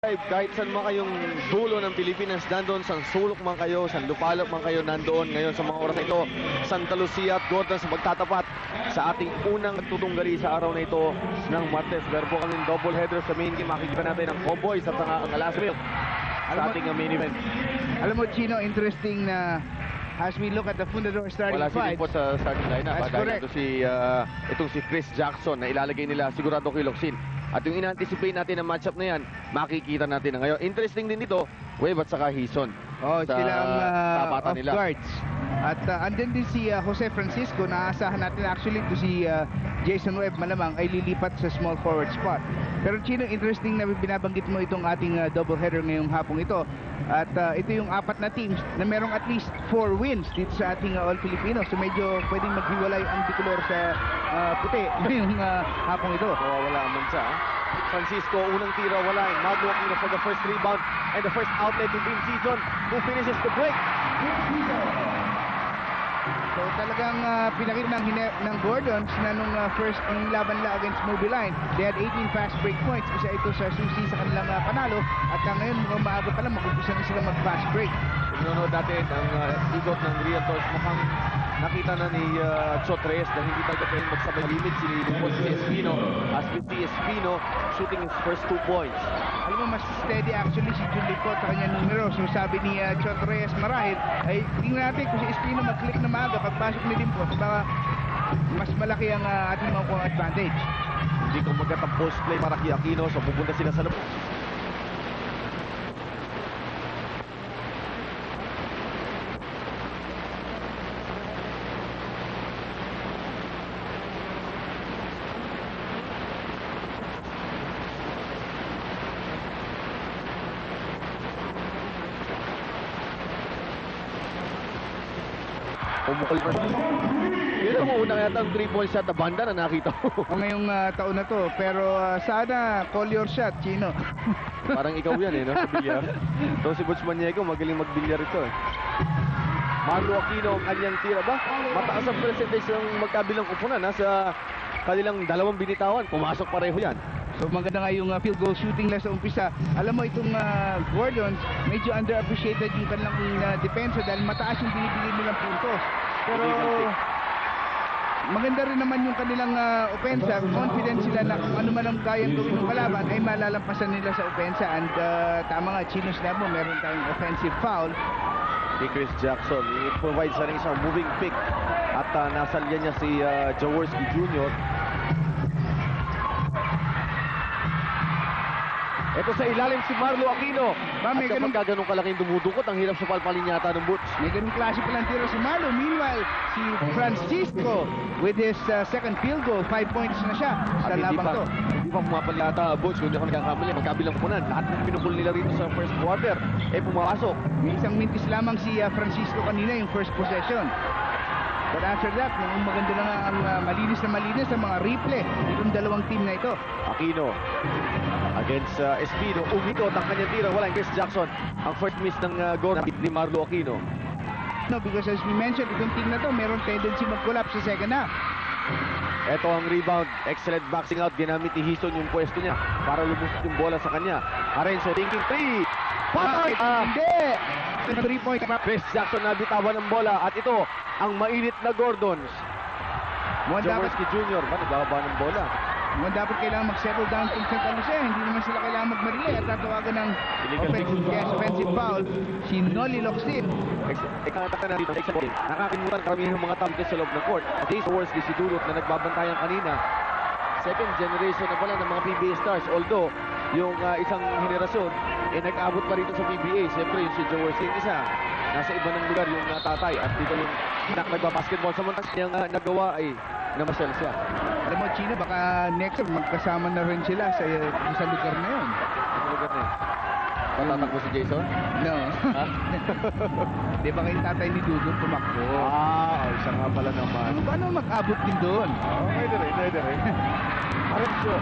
Kahit saan man kayong dulo ng Pilipinas, nandoon, sa sulok man kayo, sa lupalop man kayo, nandoon ngayon sa mga oras na ito, Santa Lucia at Gordon sa magtatapat sa ating unang tutunggali sa araw na ito ng Martes. Meron po kaming double header sa main game. Makikita natin ang Cowboys at ang last meal sa ating main event. Alam mo, Chino, interesting na as we look at the Fundador starting wala five. Wala si po sa starting lineup. That's correct. Itong si Chris Jackson na ilalagay nila sigurado kay Locsin. At yung ina-anticipate natin na matchup na yan, makikita natin na ngayon. Interesting din dito, Wave at saka Hison. Oh, silang off nila. guards. At andun din si Jose Francisco, naasahan natin actually to si Jason Webb malamang ay lilipat sa small forward spot. Pero Chino, interesting na binabanggit mo itong ating double header ngayong hapong ito. At ito yung apat na teams na merong at least 4 wins dito sa ating All Filipino. So medyo pwedeng maghiwalay ang bicolor sa puti ngayong hapong ito. Wala ang mansa. Francisco, unang tira, wala. Magno Aquino for the first rebound and the first outlet to Team Season, who finishes the break. So talagang pinakita ng Gordons na nung first laban nila against Mobiline, they had 18 fast break points. Isa ito sa susi sa kanilang panalo. At ngayon mukhang maaga pa lang mag-umpisa na sila mag-fast break. Pinunod natin ang ikot ng Realtors. Mukhang nakita na ni Chotres na hindi tayo pwedeng magsabay limit si Espino. As with si Espino shooting his first 2 points. Alam mo, mas steady actually si Julico sa kanyang numero. So sabi ni Chotres marahil, ay tingnan natin kung si Espino mag-click na maaga pagpasok ni Limpo. So baka mas malaki ang ating makukuha advantage. Hindi ko magat ang post play para kay Aquino. So pupunta sila sa labas. Umukol pa. Yun ang una yata ang 3 point shot na banda na nakita ko. Ngayong taon na to. Pero sana call your shot, Chino. Parang ikaw yan no? Sa bilyar. So si Butch Maniego magaling magbilyar ito Marlo Aquino ang kanyang tira ba? Mataas ang percentage ng magkabilang kupunan. Sa kanilang dalawang binitawan, pumasok pareho yan. So maganda nga yung field goal shooting lang sa umpisa. Alam mo itong Gordons, medyo underappreciated yung kanilang depensa dahil mataas yung binibigay nilang puntos. Pero maganda rin naman yung kanilang opensa. Confident sila na kung ano man ang kayang gawin ng kalaban ay malalampasan nila sa opensa. And tama nga, Chino sinabi mo, meron tayong offensive foul. Ni Chris Jackson, i-provide sa isang moving pick. At nasalya niya si Jaworski Jr. Ito sa ilalim si Marlo Aquino. At kapag ganun kalaking dumudukot, ang hirap sa palpalin yata ng Boots. May ganun klase palang tira si Marlo. Meanwhile, si Francisco with his second field goal, 5 points na siya sa labang to. Hindi pa pumapal yata Boots, kung hindi ako nagkakamali. Magkabilang punan. Lahat ng pinupul nila rito sa first quarter pumasok. May isang mintis lamang si Francisco kanina yung first possession. But after that, maganda na nga ang malinis ang mga replay itong dalawang team na ito. Aquino against Espino, umikot ang kanyang tira, walang Chris Jackson. Ang first miss ng goal ni Marlo Aquino. No, because as we mentioned, itong team na to meron tendency mag-collapse sa second half. Ito ang rebound, excellent boxing out, ginamit ni Hison yung pwesto niya para lumusot yung bola sa kanya. Arenzo thinking 3, patay! Hindi! 3-point. Chris Jackson nabitawan ng bola at ito ang mainit na Gordons. Jaworski Jr. ba nagbababa ng bola? Dapat kailangan mag-settle down kung Santa Lucia. Hindi naman sila kailangan mag-marilay at tatawagan ng offensive foul si Noli Locsin. Nakakalimutan karamihan ng mga tamke sa loob ng court. At least Jaworski si Dulot na nagbabantayan kanina. Second generation na pala ng mga PBA stars. Although yung isang henerasyon nag-abot pa rito sa PBA. Siyempre yung si Jaworski isa. Nasa iba ng lugar yung tatay at dito yung nagbabasketball. Samantas niyang nagawa ay namasyal siya. Alam mo, Chino, baka next year magkasama na rin sila sa lugar na yun. Sa lugar na yun. Patatakbo si Jason? No. Di ba kayo tatay ni Dudut tumakbo? Isa nga pala naman. Paano mag-abot din doon? Pwede rin. Arenzo,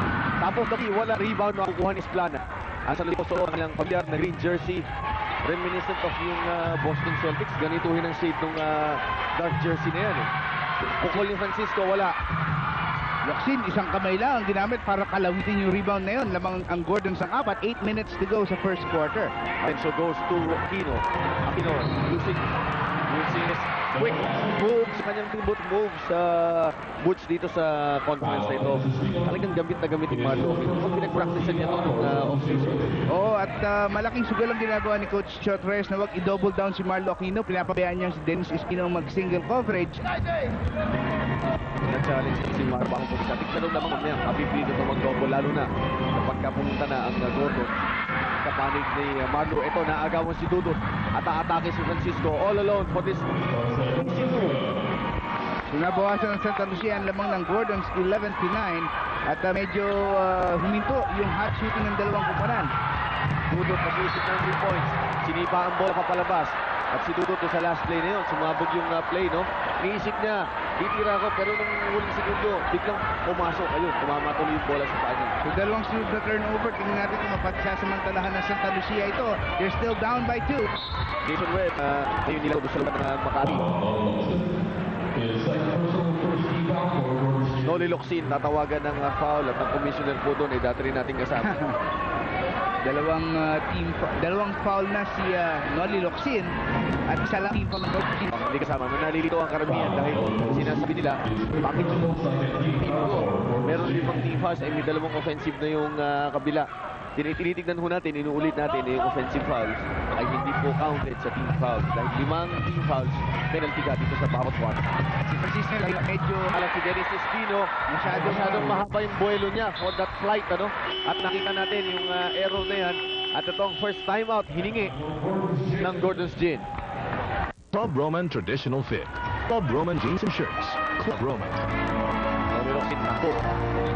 top of the key, wala rebound na kukuha ni Esplana. Ang sa likod suot ng pamilyar na green jersey, reminiscent of yung Boston Celtics. Ganituhin ang shade ng dark jersey na yan. Pukol ni Francisco, wala. Locsin, isang kamay lang ang ginamit para kalawitin yung rebound na yun. Lamang ang Gordons ang 4. 8 minutes to go sa first quarter. Arenzo goes to Aquino. Aquino using his quick moves, kanyang boot moves sa boots dito sa conference na ito. Talagang gamit na gamit yung Marlo Aquino. Kung pinag-practice niya ito nung off-season. Oo, at malaking sugal ang ginagawa ni Coach Chot Reyes na wag i-double down si Marlo Aquino. Pinapabayaan niya si Dennis Espino mag-single coverage. Na-challenge si Marlo Aquino po siya. Tignan naman mamaya, mapipili na mag-double lalo na kapag kapunta na ang Gordon sa panig ni Marlo. Ito, naagawan si Dudut at aatake si Francisco all alone for this easy move. Nabawasan ng Santa Lucia ang lamang ng Gordons 11-9 at medyo huminto yung hot shooting ng dalawang kumpanan. Dudut nag-iisip ng 3 points. Sinipa ang bola papalabas. At si Dudut sa last play na yun, sumabog yung play, no? Niisip niya, titira ko, pero nung huling segundo, biglang pumasok. Ayun, tumama tuloy yung bola sa kanya. So dalawang sunod na turnover, tingnan natin kung mapagsasamantalahan ng Santa Lucia ito. They're still down by 2. Jason Webb, ayun nila sa lugar ng Makati. Noli Locsin, tatawagan ng foul at ang commissioner po doon ay dati rin nating kasama. Dalawang foul na si Noli Locsin at isa lang team foul ng Coach Team. Hindi kasama. Nalilito ang karamihan dahil sinasabi nila, bakit yung team ko? Meron din pang team fouls ay may dalawang offensive na yung kabila. Tinitignan ho natin, inuulit natin yung offensive fouls ay hindi po counted sa team fouls. Dahil 5 team fouls, penalty ka dito sa bawat one. Si Francisco medyo Alam si Dennis Espino, masyadong mahaba yung buwelo niya for that flight, ano? At nakita natin yung error na yan. At itong first timeout, hiningi ng Gordon's Gin. Club Roman Traditional Fit. Club Roman Jeans and Shirts. Club Roman. Locsin ako.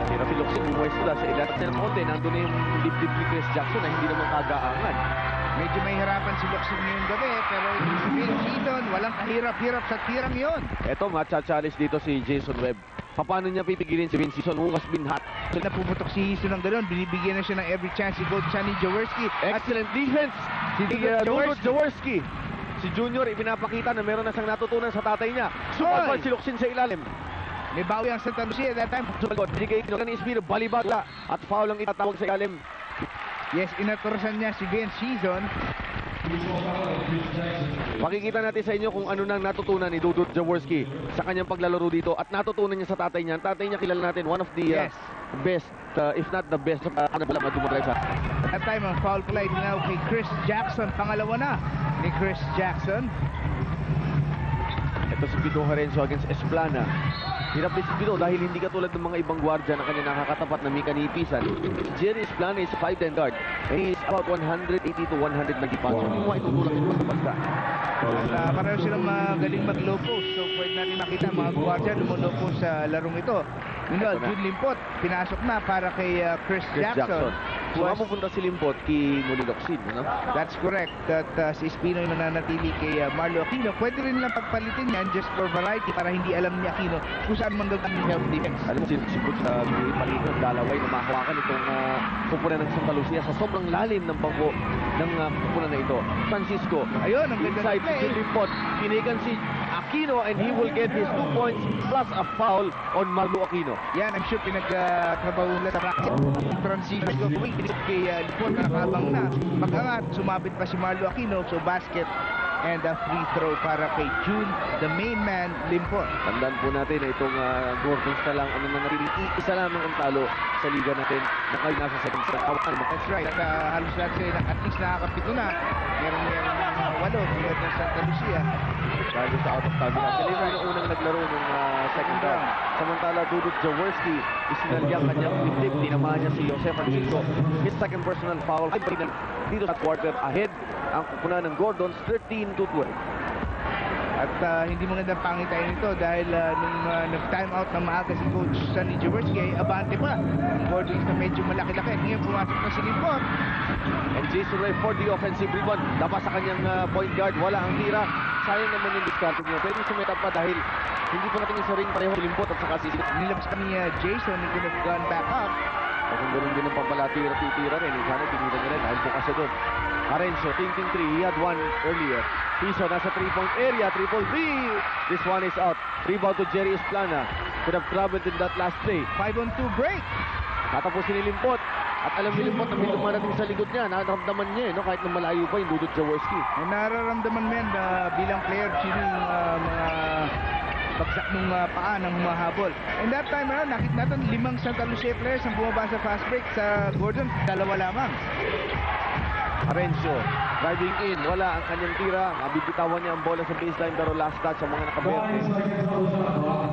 Si Rafi Locsin bumuwes mula sa ilan. At ng konti, nandun na yung dip-dip ni Chris Jackson na hindi naman kagaangan. medyo may hirapan si Locsin ngayong gabi, pero ibig sabihin season, walang kahirap-hirap sa tirang yon. Ito, matcha-challenge dito si Jason Webb. Paano niya pipigilin si Vince Season? Hukas binhat. So napuputok si Season ng gano'n, binibigyan na siya ng every chance si Coach Sunny Jaworski. Excellent defense! Si Dudut Jaworski. Si Junior, ipinapakita na meron na siyang natutunan sa tatay niya. Sumalpal si Locsin sa ilalim. May bawi ang Santa Lucia at that time. Sumalpal, binigay ito ni Espino, balibagla. At foul ang itatawag sa ilalim. Yes, inaturasan niya si Vince Season. Makikita natin sa inyo kung ano nang natutunan ni Dudut Jaworski sa kanyang paglalaro dito at natutunan niya sa tatay niya. Ang tatay niya kilala natin, one of the best, if not the best, dumudresa. At time ang foul play now kay Chris Jackson. Pangalawa na ni Chris Jackson. Ito si Pito Harenzo against Esplana. Hirap din si Pito dahil hindi katulad ng mga ibang gwardiya na kanya nakakatapat na may kanipisan. Jerry Esplana is 5'10" guard and he is about 180 to 190 pounds. Hindi mo itutulak ito sa basta. Pareho silang magaling mag-low post. So pwede natin makita mga gwardiya lumo-low post sa larong ito. Meanwhile, Jude Limpot, pinasok na para kay Chris Jackson. Mapupunta si Limpot kay Noli Locsin, no? That's correct. At si Espino yung nananatili kay Marlo Aquino. Pwede rin lang pagpalitin yan just for variety para hindi alam ni Aquino kung saan manggagaling yung self-defense. Alam mo, sinusubot sa palito ng dalaway na mahawakan itong kupunan ng Santa Lucia sa sobrang lalim ng bangko ng kupunan na ito. Francisco, ayun, ang ganda inside play. si Limpot, pinigan si Aquino and he will get his 2 points plus a foul on Marlo Aquino. Yan, I'm sure pinagtrabaho nila sa racket. Transition ko, kay Limpot na nakabang na. Mag-angat, sumabit pa si Marlo Aquino. So basket and a free throw para kay June, the main man, Limpot. Tandaan po natin na itong Gordons na lang, ano na narinig, isa lamang ang talo sa liga natin na kayo nasa second set. That's right. At halos lahat sila at least nakakapito na. Meron walo tulad ng Santa Lucia. Dahil sa out of tabula. Sila yung unang naglaro ng second round. Samantala, Dudut Jaworski, isinalya kanyang dibdib. Tinamaan niya si Jose Francisco. His second personal foul. Dito sa quarter ahead ang kupunan ng Gordons 13-12. At hindi magandang pangitain ito dahil nung nag-time out na maaga si Coach Sunny Jaworski ay abante pa. Ang Gordons na medyo malaki-laki. Ngayon pumasok na si Limpot. And Jason Ray for the offensive rebound. Dapat sa kanyang point guard. Wala ang tira. Sayang naman yung discarding niya. Pwede sumita pa dahil hindi po natin isa ring pareho si Limpot at saka si Nilabas kami Jason who could have gone back up. Kung ganoon din ang pampalatira-titira rin. Sana tinira niya rin dahil bukas siya doon. Harenzo, thinking 3. He had one earlier. Piso, nasa 3-point area. 3-3. This one is out. Rebound to Jerry Esplana. could have traveled in that last play. 5-on-2 break. Tatapusin ni Limpot. At alam ni Limpot na may dumarating sa likod niya. Nararamdaman niya, no? Kahit na malayo pa yung Dudut Jaworski. Nararamdaman mo yan bilang player, sino yung mga bagsak ng paa ng humahabol. And that time around, nakita natin 5 Santa Lucia players ang bumaba sa fast break. Sa Gordon, 2 lamang. Arencio, driving in, wala ang kanyang tira. Mabibitawan niya ang bola sa baseline pero last touch ang mga nakabente.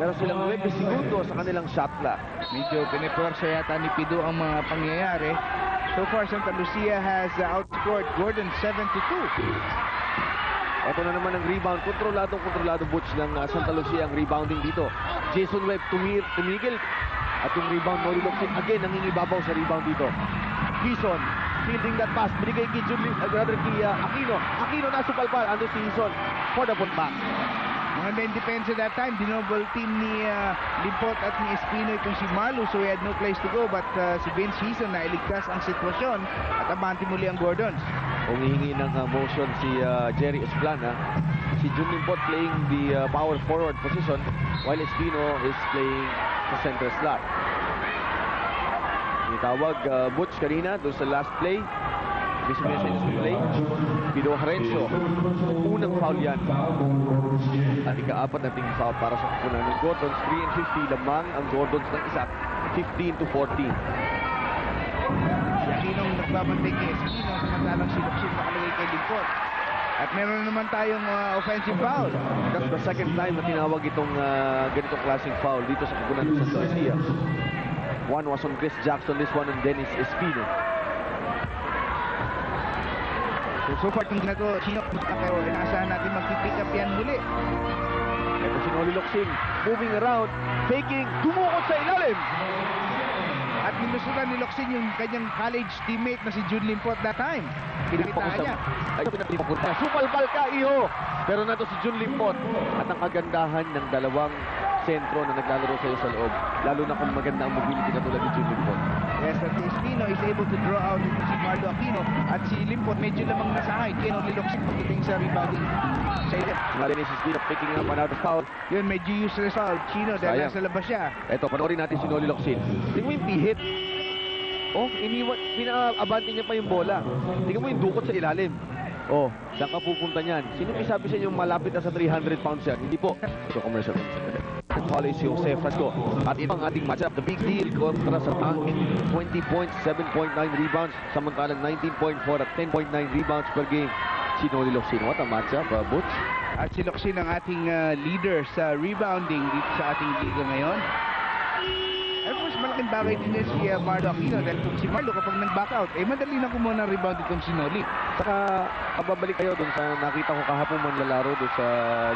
Pero silang 9 segundo sa kanilang shot clock. Medyo pinipwersa yata ni Pido ang mga pangyayari. So far, Santa Lucia has outscored Gordon 7-2. Ito na naman ang rebound. Kontrolado Butch ng Santa Lucia ang rebounding dito. Jason Webb tumigil. At yung rebound, Noli Locsin again nangingibabaw sa rebound dito. Hison, fielding that pass. Binigay kay Aquino. Aquino nasupalpal. Ando si Hison for the putback. Mga main defense at that time, dinouble team ni Limpot at ni Espino itong si Marlo, so he had no place to go, but si Vince Hison na iligtas ang sitwasyon at abante muli ang Gordons. Humihingi ng motion si Jerry Esplana. Si Jun Limpot playing the power forward position while Espino is playing sa center slot. Itawag Butch kanina doon sa last play. Mismo yung sa play. Pido Harencio. Unang foul yan. At ika-4 na team foul para sa kupunan ng Gordons. 3-50 lamang ang Gordons ng isa. 15-14. Si Aquinong nagbabantay kay Espino, samantalang si Lucia nakalagay kay Limpot. At meron naman tayong offensive foul. That's the second time na tinawag itong ganitong klaseng foul dito sa kupunan ng Santa Lucia. One was on Chris Jackson, this one on Dennis Espino. So far, itong ginagawa, pero inaasahan natin mag-pick up yan muli. Ito si Noli Locsin, moving around, faking, tumukot sa ilalim. At nilusutan ni Locsin yung kanyang college teammate na si Jun Limpot that time. Pinakitaan niya. Supalpal ka, iho! Pero nato si Jun Limpot. At ang kagandahan ng dalawang sentro na naglalaro sa'yo sa loob. Lalo na kung maganda ang mobility katulad ni Jun Limpot. Yes, at si Espino is able to draw out si Marlo Aquino. At si Limpot medyo lamang nasa height. Kaya Noli Locsin pagdating sa rebounding. Dennis Espino picking up another foul. Yun, medyo useless foul. Chino dahil nasa labas siya. Ito, panoorin natin si Noli Locsin. Tingnan mo yung pihit. Oh, pina-abante niya pa yung bola. Tingnan mo yung dukot sa ilalim. Oh, saan ka pupunta niyan? Sino may sabi sa inyo malapit na sa 300 pounds yan? Hindi po. So, commercial. College si Jose Francisco. At ito ang ating matchup. The big deal kontra sa Tank. 20 points, 7.9 rebounds. Samantalang 19.4 at 10.9 rebounds per game. Si Noli Locsin. What a matchup, Butch. At si Locsin ang ating leader sa rebounding dito sa ating liga ngayon. Of course, malaking bagay din si Marlo Aquino dahil kung si Marlo kapag nag-back out, madali na kumuha ng rebound itong si Noli. Saka, babalik kayo dun sa nakita ko kahapon manlalaro dun sa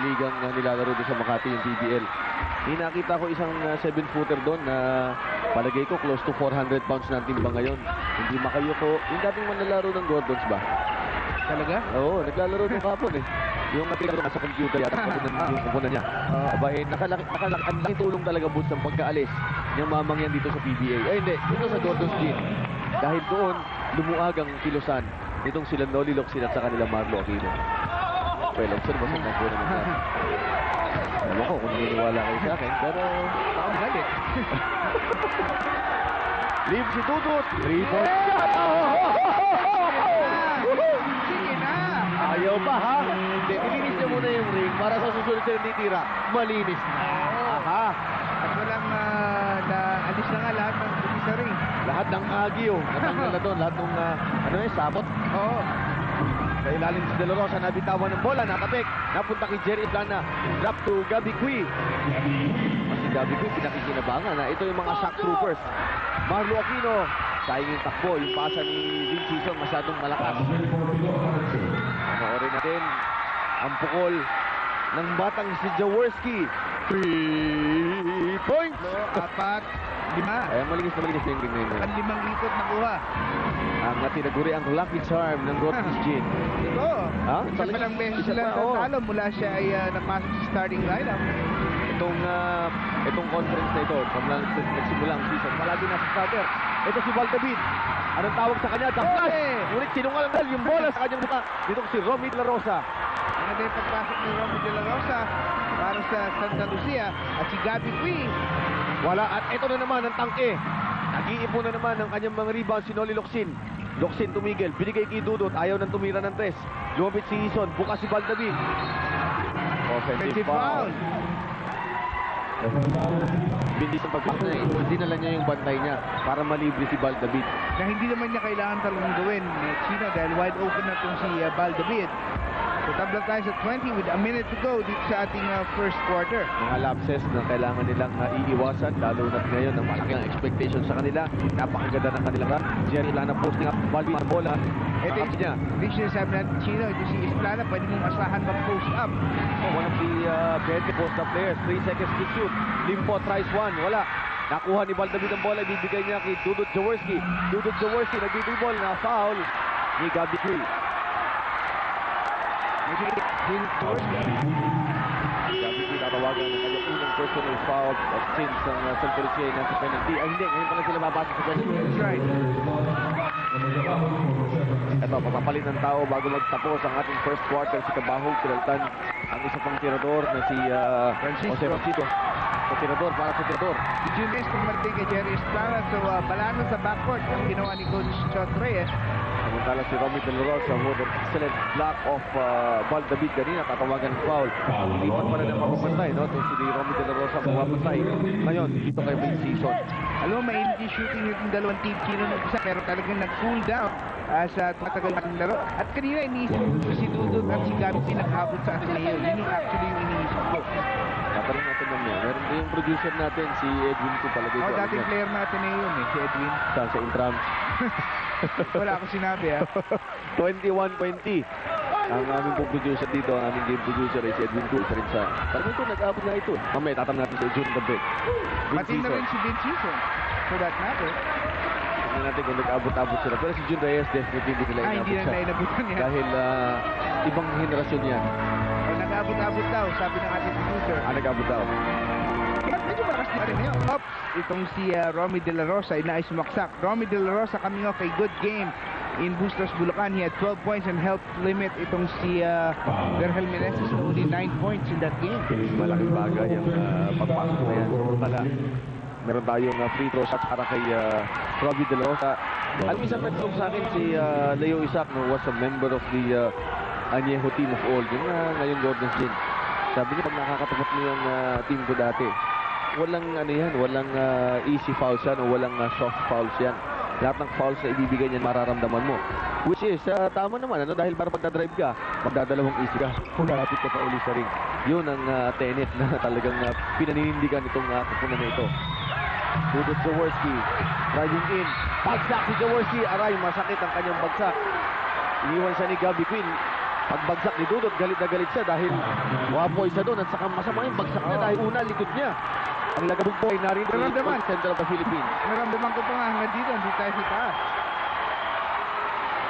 ligang nilalaro dun sa Makati yung PBL. Nakita ko isang 7-footer doon na palagay ko close to 400 pounds na timba ngayon. Hindi makayo ko. Yung dating manlalaro ng Gordons ba? Talaga? Oo, naglalaro doon kahapon eh. Yung natin sa computer yata yung kupunan niya. Ang laking tulong talaga Boots ng pagkaalis niyang mamangyan dito sa PBA. Hindi, dito sa Gordon's Gin. Dahil doon, lumuag ang kilusan nitong sila Noli Locsin at sa kanila Marlo Aquino. Well, observe mo sa mga naman natin. Alam ko kung niniwala kayo sa akin, pero nakamahalit. Leave si Dudut. 3 points. Sige na! Ayaw pa ha? Hindi, ilinis niya muna yung ring para sa susunod siya titira. Malinis na. Aha. At walang alis na nga lahat ng sa ring. Lahat ng agyo. Natanggal na doon. Lahat ng sabot. Oo. Sa ilalim si De La Rosa, nabitawan ng bola, nakapik. Napunta kay Jerry Plana. Drop to Gabi Cui. Si Gabi Cui, pinakikinabangan na ito yung mga shock troopers. Marlo Aquino, sayang yung takbo. Yung pasa ni Vince Hison, masyadong malakas. Panoorin natin ang pukol ng batang si Jaworski. 3 points! 4, 5. Ay, malinis na yung ring na yun. Ang 5 ikot nakuha. Ang tinaguri ang lucky charm ng Gordon's Gin. Ito. Ha? Isa pa lang beses sila natalo mula siya ay napasok sa starting lineup. Itong conference na ito, nagsimula ang season, palagi nasa starter. Ito si Valdavid. Anong tawag sa kanya? The Flash! Ngunit sinungalangal yung bola sa kanyang mukha. Dito si Romy De La Rosa. Maganda yung pagpasok ni Romy De La Rosa para sa Santa Lucia. At si Gabby Queen. Wala. At ito na naman ang tangke. Nag-iipon na naman ang kanyang mga rebound si Noli Locsin. Locsin tumigil. Binigay kay Dudut. Ayaw nang tumira ng tres. Lumapit si Ison. Bukas si Baldavid. Offensive foul. Bilis ang pagpasok niya. Dinala niya yung bantay niya para malibre si Baldavid. Na hindi naman niya kailangan talagang gawin, Chino, dahil wide open na itong si Baldavid. So tabla tayo sa 20 with a minute to go dito sa ating first quarter. Mga lapses na kailangan nilang iiwasan, lalo na ngayon ang malaki ang expectation sa kanila. Napakaganda ng kanilang run. Jerry Lana posting up, Balbi ang bola. Ito niya. yung sinasabi natin, Chino, ito si Isplana, pwede mong asahan mag-post up. One of the better post-up players. 3 seconds to shoot. Limpo tries one. Wala. Nakuha ni Baldavid ang bola. Ibibigay niya kay Dudut Jaworski. Dudut Jaworski nagbibigay na foul ni Gabby Queen. Gabby Queen tatawagan ng kanyang unang personal foul at since ang Santa Lucia ay nasa penalty. Ay hindi, ngayon pa lang sila babasa sa penalty. That's right. Ito, papapalit ng tao bago magtapos ang ating first quarter. Si Kabahog, pinaltan ang isa pang tirador na si Jose Francisco. Sa tirador, para sa tirador. Si Junes kumarting kay Jerry Esplana. So, balano sa backcourt ang ginawa ni Coach Chot Reyes. Samantala si Romy De La Rosa with an excellent block of Baldavid kanina, tatawagan ng foul. Ilipat pala ng pagpapantay, no? Ito si Romy De La Rosa pagpapantay. Ngayon, dito kay Main Season. Alam mo, mainit yung shooting yung dalawang team Chino ng isa, pero talagang nag-cool down sa tumatagal ng laro. At kanina iniisip ko si Dudut at si Gabby pinag-abot sa Ateneo. Yun yung actually yung iniisip ko. Tatanong natin naman. Meron din yung producer natin, si Edwin ko palagay ko. Dating player na Ateneo yun si Edwin. Saan sa Intram? Wala akong sinabi 21-20. Ang aming producer dito, ang aming game producer ay si Edwin Cruz rin sa... Parang ito, nag-aabot nga ito. Mamaya, tatanong natin sa June the break. Pati na rin si Vince Season. For that matter. Tignan natin kung nag-abot-abot sila. Pero si June Reyes, definitely hindi nila Hindi na inabutan niya. Dahil ibang henerasyon yan. Nag-abot-abot daw, sabi ng ating producer. Nag-abot daw. Medyo malakas na rin ngayon. Oops! Itong si Romy De La Rosa ay nais sumaksak. Romy De La Rosa coming off a good game in Bustos, Bulacan. He had 12 points and helped limit itong si Vergel Meneses to only 9 points in that game. Malaking bagay ang pagpasok na yan. Meron tayong free throw shots para kay Romy De La Rosa. Alam isang nagtulong sa akin si Leo Isaac, who was a member of the Añejo team of old. Yung ngayon Gordon's din. Sabi niya, pag nakakatapat mo yung team ko dati, walang walang easy fouls yan o walang soft fouls yan. Lahat ng fouls na ibibigay niyan mararamdaman mo. Which is, tama naman, dahil para pagdadrive ka, magdadalawang easy ka, pumalapit ka pa uli sa ring. Yun ang tenet na talagang pinaninindigan itong kupunan na ito. Dudut Jaworski, driving in, bagsak si Jaworski, aray, masakit ang kanyang bagsak. Iniwan siya ni Gabby Queen. Pagbagsak ni Dudut, galit na galit siya dahil wapo isa doon at saka masama yung bagsak niya dahil una, likod niya. Ang lagabog po ay narito Naramdaman. sa Central of the Philippines. Naramdaman ko pa nga hanggang dito, hindi tayo sa taas.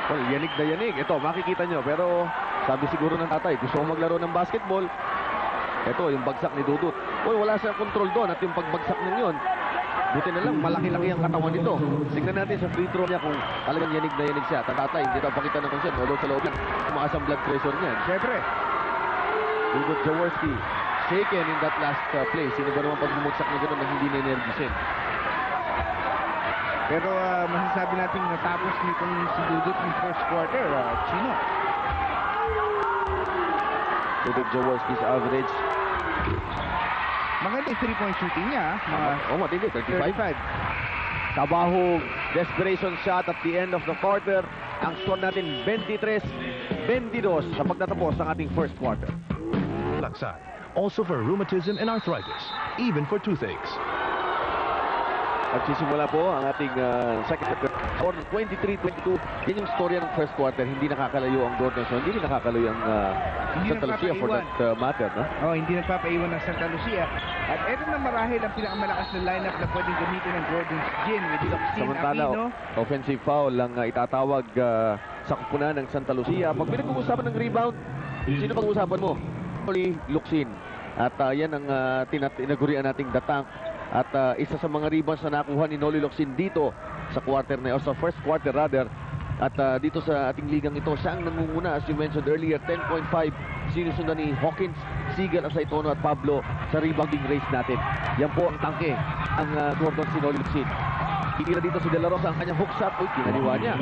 Well, yanig na yanig. Ito, makikita nyo. Pero sabi siguro ng tatay, gusto ko maglaro ng basketball. Ito, yung bagsak ni Dudut. Uy, wala siyang control doon at yung pagbagsak niya yun, buti na lang, malaki-laki ang katawan nito. Tingnan natin sa free throw niya kung talagang yanig na yanig siya. Tatay, hindi daw pakita ng consent. Although sa loob yan, tumaas ang blood pressure niyan. Siyempre. Dudut Jaworski, shaken in that last play. Sino ba naman pag bumagsak niya gano'n na hindi na-energisin? Pero masasabi natin natapos nitong si Dudut ng first quarter, Chino. Dudut Jaworski's average. Maganda yung 3-point shooting niya. Matindi, 35. 35. Kabahog, desperation shot at the end of the quarter. Ang score natin 23-22 sa pagtatapos ng ating first quarter. Laksa. Also for rheumatism and arthritis, even for toothaches. At sisimula po ang ating second quarter. Score 23-22. Yan yung storya ng first quarter. Hindi nakakalayo ang Gordon. So, hindi nakakalayo ang Santa Lucia for that matter. No? Hindi nagpapaiwan ng Santa Lucia. At ito na marahil ang pinakamalakas na lineup na pwedeng gamitin ng Gordon's Gin with Locsin, Samantala, Aquino. offensive foul lang itatawag sa kupunan ng Santa Lucia. Pag pinag-uusapan ng rebound, sino pag-uusapan mo? Only Locsin. At yan ang tinagurian nating datang. At isa sa mga rebounds na nakuha ni Noli Locsin dito sa quarter na, o sa first quarter rather, At dito sa ating ligang ito, siya ang nangunguna as you mentioned earlier, 10.5. Sinusundan ni Hawkins, Sigal, Asaitono at Pablo sa rebounding race natin. Yan po ang tangke ang Gordon Sinolixin. Titira dito si De La Rosa ang kanyang hook shot. Uy, kinaliwa niya.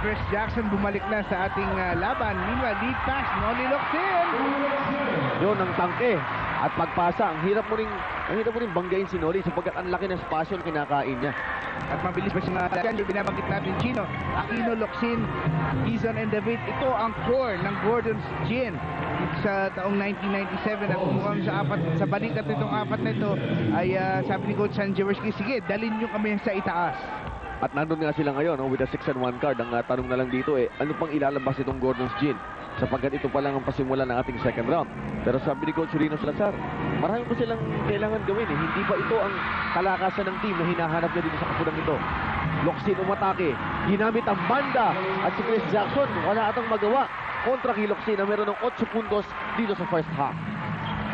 Chris Jackson bumalik na sa ating laban. Meanwhile, lead pass, Noli Locsin. Yun ang tangke. At pagpasa, ang hirap mo rin banggain si Noli sapagkat ang laki ng spasyo na kinakain niya. At mabilis pa siya dyan, yung binabanggit natin, Chino. Aquino, Locsin, Gizon, and David. Ito ang core ng Gordon's Gin sa taong 1997. At kung sa balikat nitong apat na ito, ay sabi ni Coach Sanjaworski, sige, dalhin nyo kami sa itaas. At nandun nga sila ngayon with a 6-1 card. Ang tanong na lang dito ano pang ilalabas itong Gordon's Gin? Sapagkat ito pa lang ang pasimula ng ating second round. Pero sabi ni Coach Rino Salazar, marami pa silang kailangan gawin. Hindi pa ito ang kalakasan ng team na hinahanap niya dito sa kapunang ito. Locsin umatake, ginamit ang banda at si Chris Jackson wala atang magawa kontra kay Locsin na meron ng 8 puntos dito sa first half.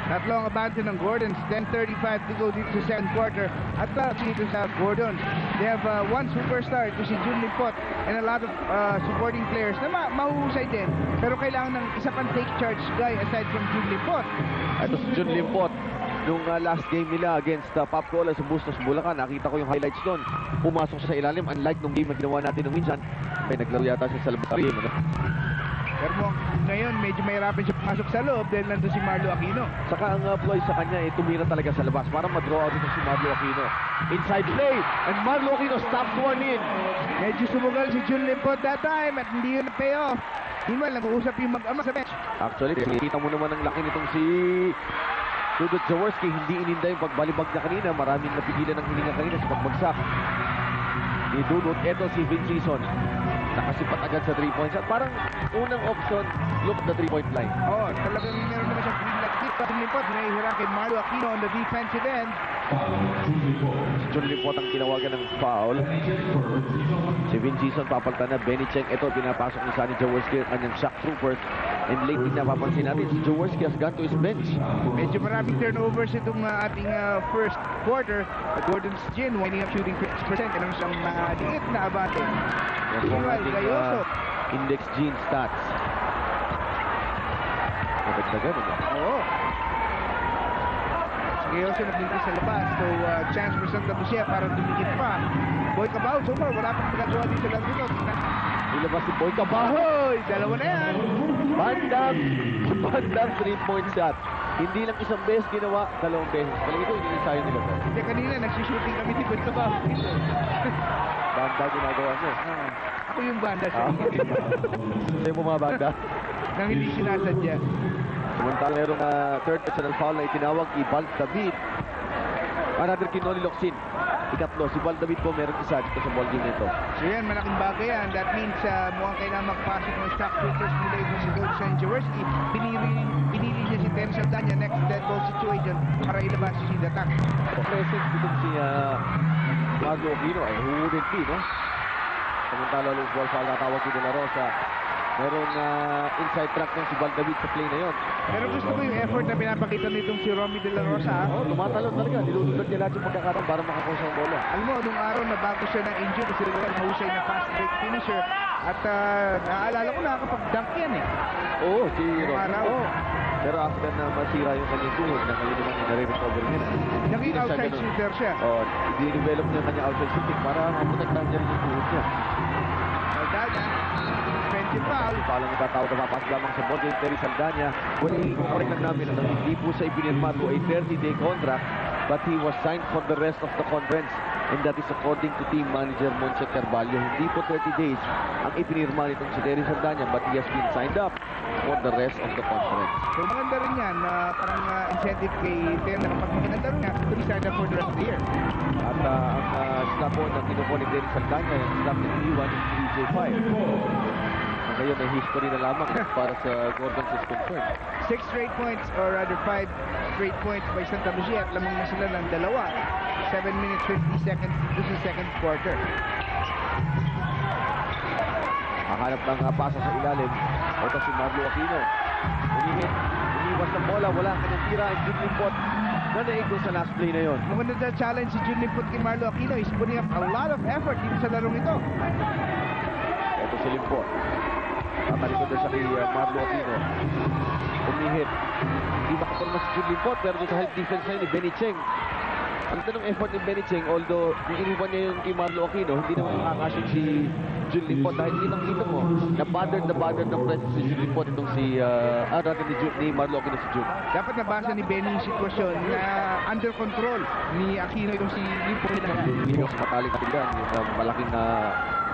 Tatlong abante ng Gordons, 10:35 to go dito sa second quarter. At dito sa Gordons, they have one superstar, ito si Jun Limpot, and a lot of supporting players na mahuhusay din. Pero kailangan ng isa pang take charge guy aside from Jun Limpot. Ito si Jun Limpot. Nung last game nila against Pop Cola sa Bustos, Bulacan, nakita ko yung highlights doon. Pumasok siya sa ilalim, unlike nung game na ginawa natin ng minsan. Ay, naglaro yata siya sa labas game. Pero ngayon, medyo mahirapan siya pumasok sa loob dahil nandun si Marlo Aquino. Saka ang ploy sa kanya, tumira talaga sa labas. Para ma-draw out ito si Marlo Aquino. Inside play, and Marlo Aquino stops one in. Medyo sumugal si Jun Limpot that time at hindi yun pay off. Meanwhile, nag-uusap yung mag-ama sa bench. Actually, kita mo naman ang laki nitong si Dudut Jaworski. Hindi ininda yung pagbalibag niya kanina. Maraming napigilan ng hininga kanina sa pagbagsak ni Dudut. Ito si Vincison. Nakasipat agad sa 3 points. At parang unang option, look at the 3-point line. Oo, talagang meron naman siyang green light. Jun Limpot, hinahihira kay Marlo Aquino on the defensive end. Si Jun Limpot ang tinawagan ng foul. Si Vincison papalitan na. Benny Cheng, ito pinapasok ni Sonny Jaworski ang kanyang shock troopers. And lately napapansin natin si Jaworski has gone to his bench. Medyo maraming turnovers itong ating first quarter. Gordon's Gin winding up shooting 50%. Anong siyang maliit na abate. Yan po ang ating index gene stats. Nadagdagan ito. Oo. Gayoso nagligtas sa labas. So, chance for Santa Lucia para dumikit pa. Boy Cabao, so far, wala pang pinagawa dito lang dito. Ilabas si Boy Cabaho. Ahoy! Dalawa na yan. Bandang 3-point shot. Hindi lang isang beses ginawa, dalawang beses. Palang ito, hindi sayo nila. Hindi, kanina nagsushooting kami ni Boy Cabao. Banda ginagawa niya. Ako yung banda sa Sa'yo mo mga banda. nang hindi sinasadya. Samantala merong third personal foul na itinawag kay Bal David. Another kay Noli Locsin. Ikatlo, si Bal David po meron isa dito sa ballgame nito. So yan, malaking bagay yan. That means mukhang kailangan magpasok ng stock troopers nila yung si Coach Sanjaworski. Pinili niya si Terry Saldana next dead ball situation para ilabas si Datang. Present dito si Marlo Aquino ay huhulit din, no? Samantala long ball foul na tawag dito na Rosa. Meron inside track ng si Bal David sa play na yon. Pero gusto ko yung effort na pinapakita nitong si Romy De La Rosa. Tumatalon talaga. Nilulunod niya lahat yung pagkakataon para makakuha ang bola. Alam mo, nung araw na bago siya na injured kasi rin mahusay na fast break finisher. At naaalala ko nakakapag-dunk yan eh. Oo, si Nung araw. Oo. Pero after na masira yung kanyang tuhod, na ngayon naman nare-recover niya. Naging outside shooter siya. Oo, i-develop niya kanyang outside shooting para maprotektahan niya rin yung tuhod niya. Saldana, defensive foul. Palang itatawag na papas lamang sa ball game Terry Saldana. Well, i-correct lang namin na hindi po sa ipinirma to a 30-day contract, but he was signed for the rest of the conference. And that is according to team manager Monse Carvalho. Hindi po 30 days ang ipinirma nitong si Terry Saldana, but he has been signed up for the rest of the conference. So maganda rin yan, parang incentive kay Terry na kapag maganda rin niya, to be signed up for the rest of the year. At ang slap po na kinukuha ni Terry Saldana, yung slap ni Iwan is 3J5. Ngayon ay history na lamang para sa Gordon's is concerned. 6 straight points, or rather 5 straight points by Santa Lucia at lamang na sila ng dalawa. 7 minutes 50 seconds to the second quarter. Hahanap ng pasa sa ilalim. Ito si Marlo Aquino. Iniwan Lumabas ng bola, wala ang kanyang tira. Ang Jun Limpot na naig sa last play na yon. Mukhang nagda-challenge si Jun Limpot kay Marlo Aquino. He's putting up a lot of effort dito sa larong ito. Ito si Limpot. Tatalikod na siya kay Marlo Aquino. Umihit. Hindi makaporma si Jun Limpot, pero doon sa help defense na yun ni Benny Cheng. Ang tanong effort ni Benny Cheng, although yung iniwan niya yung kay Marlo Aquino, hindi naman makakasyon si Jun Limpot dahil kitang-kita mo na bothered ng presence si Jun Limpot itong si ni Marlo Aquino si Jun. Dapat nabasa ni Benny yung sitwasyon na under control ni Aquino itong si Limpot. Hindi ko mataling kapigan yung malaking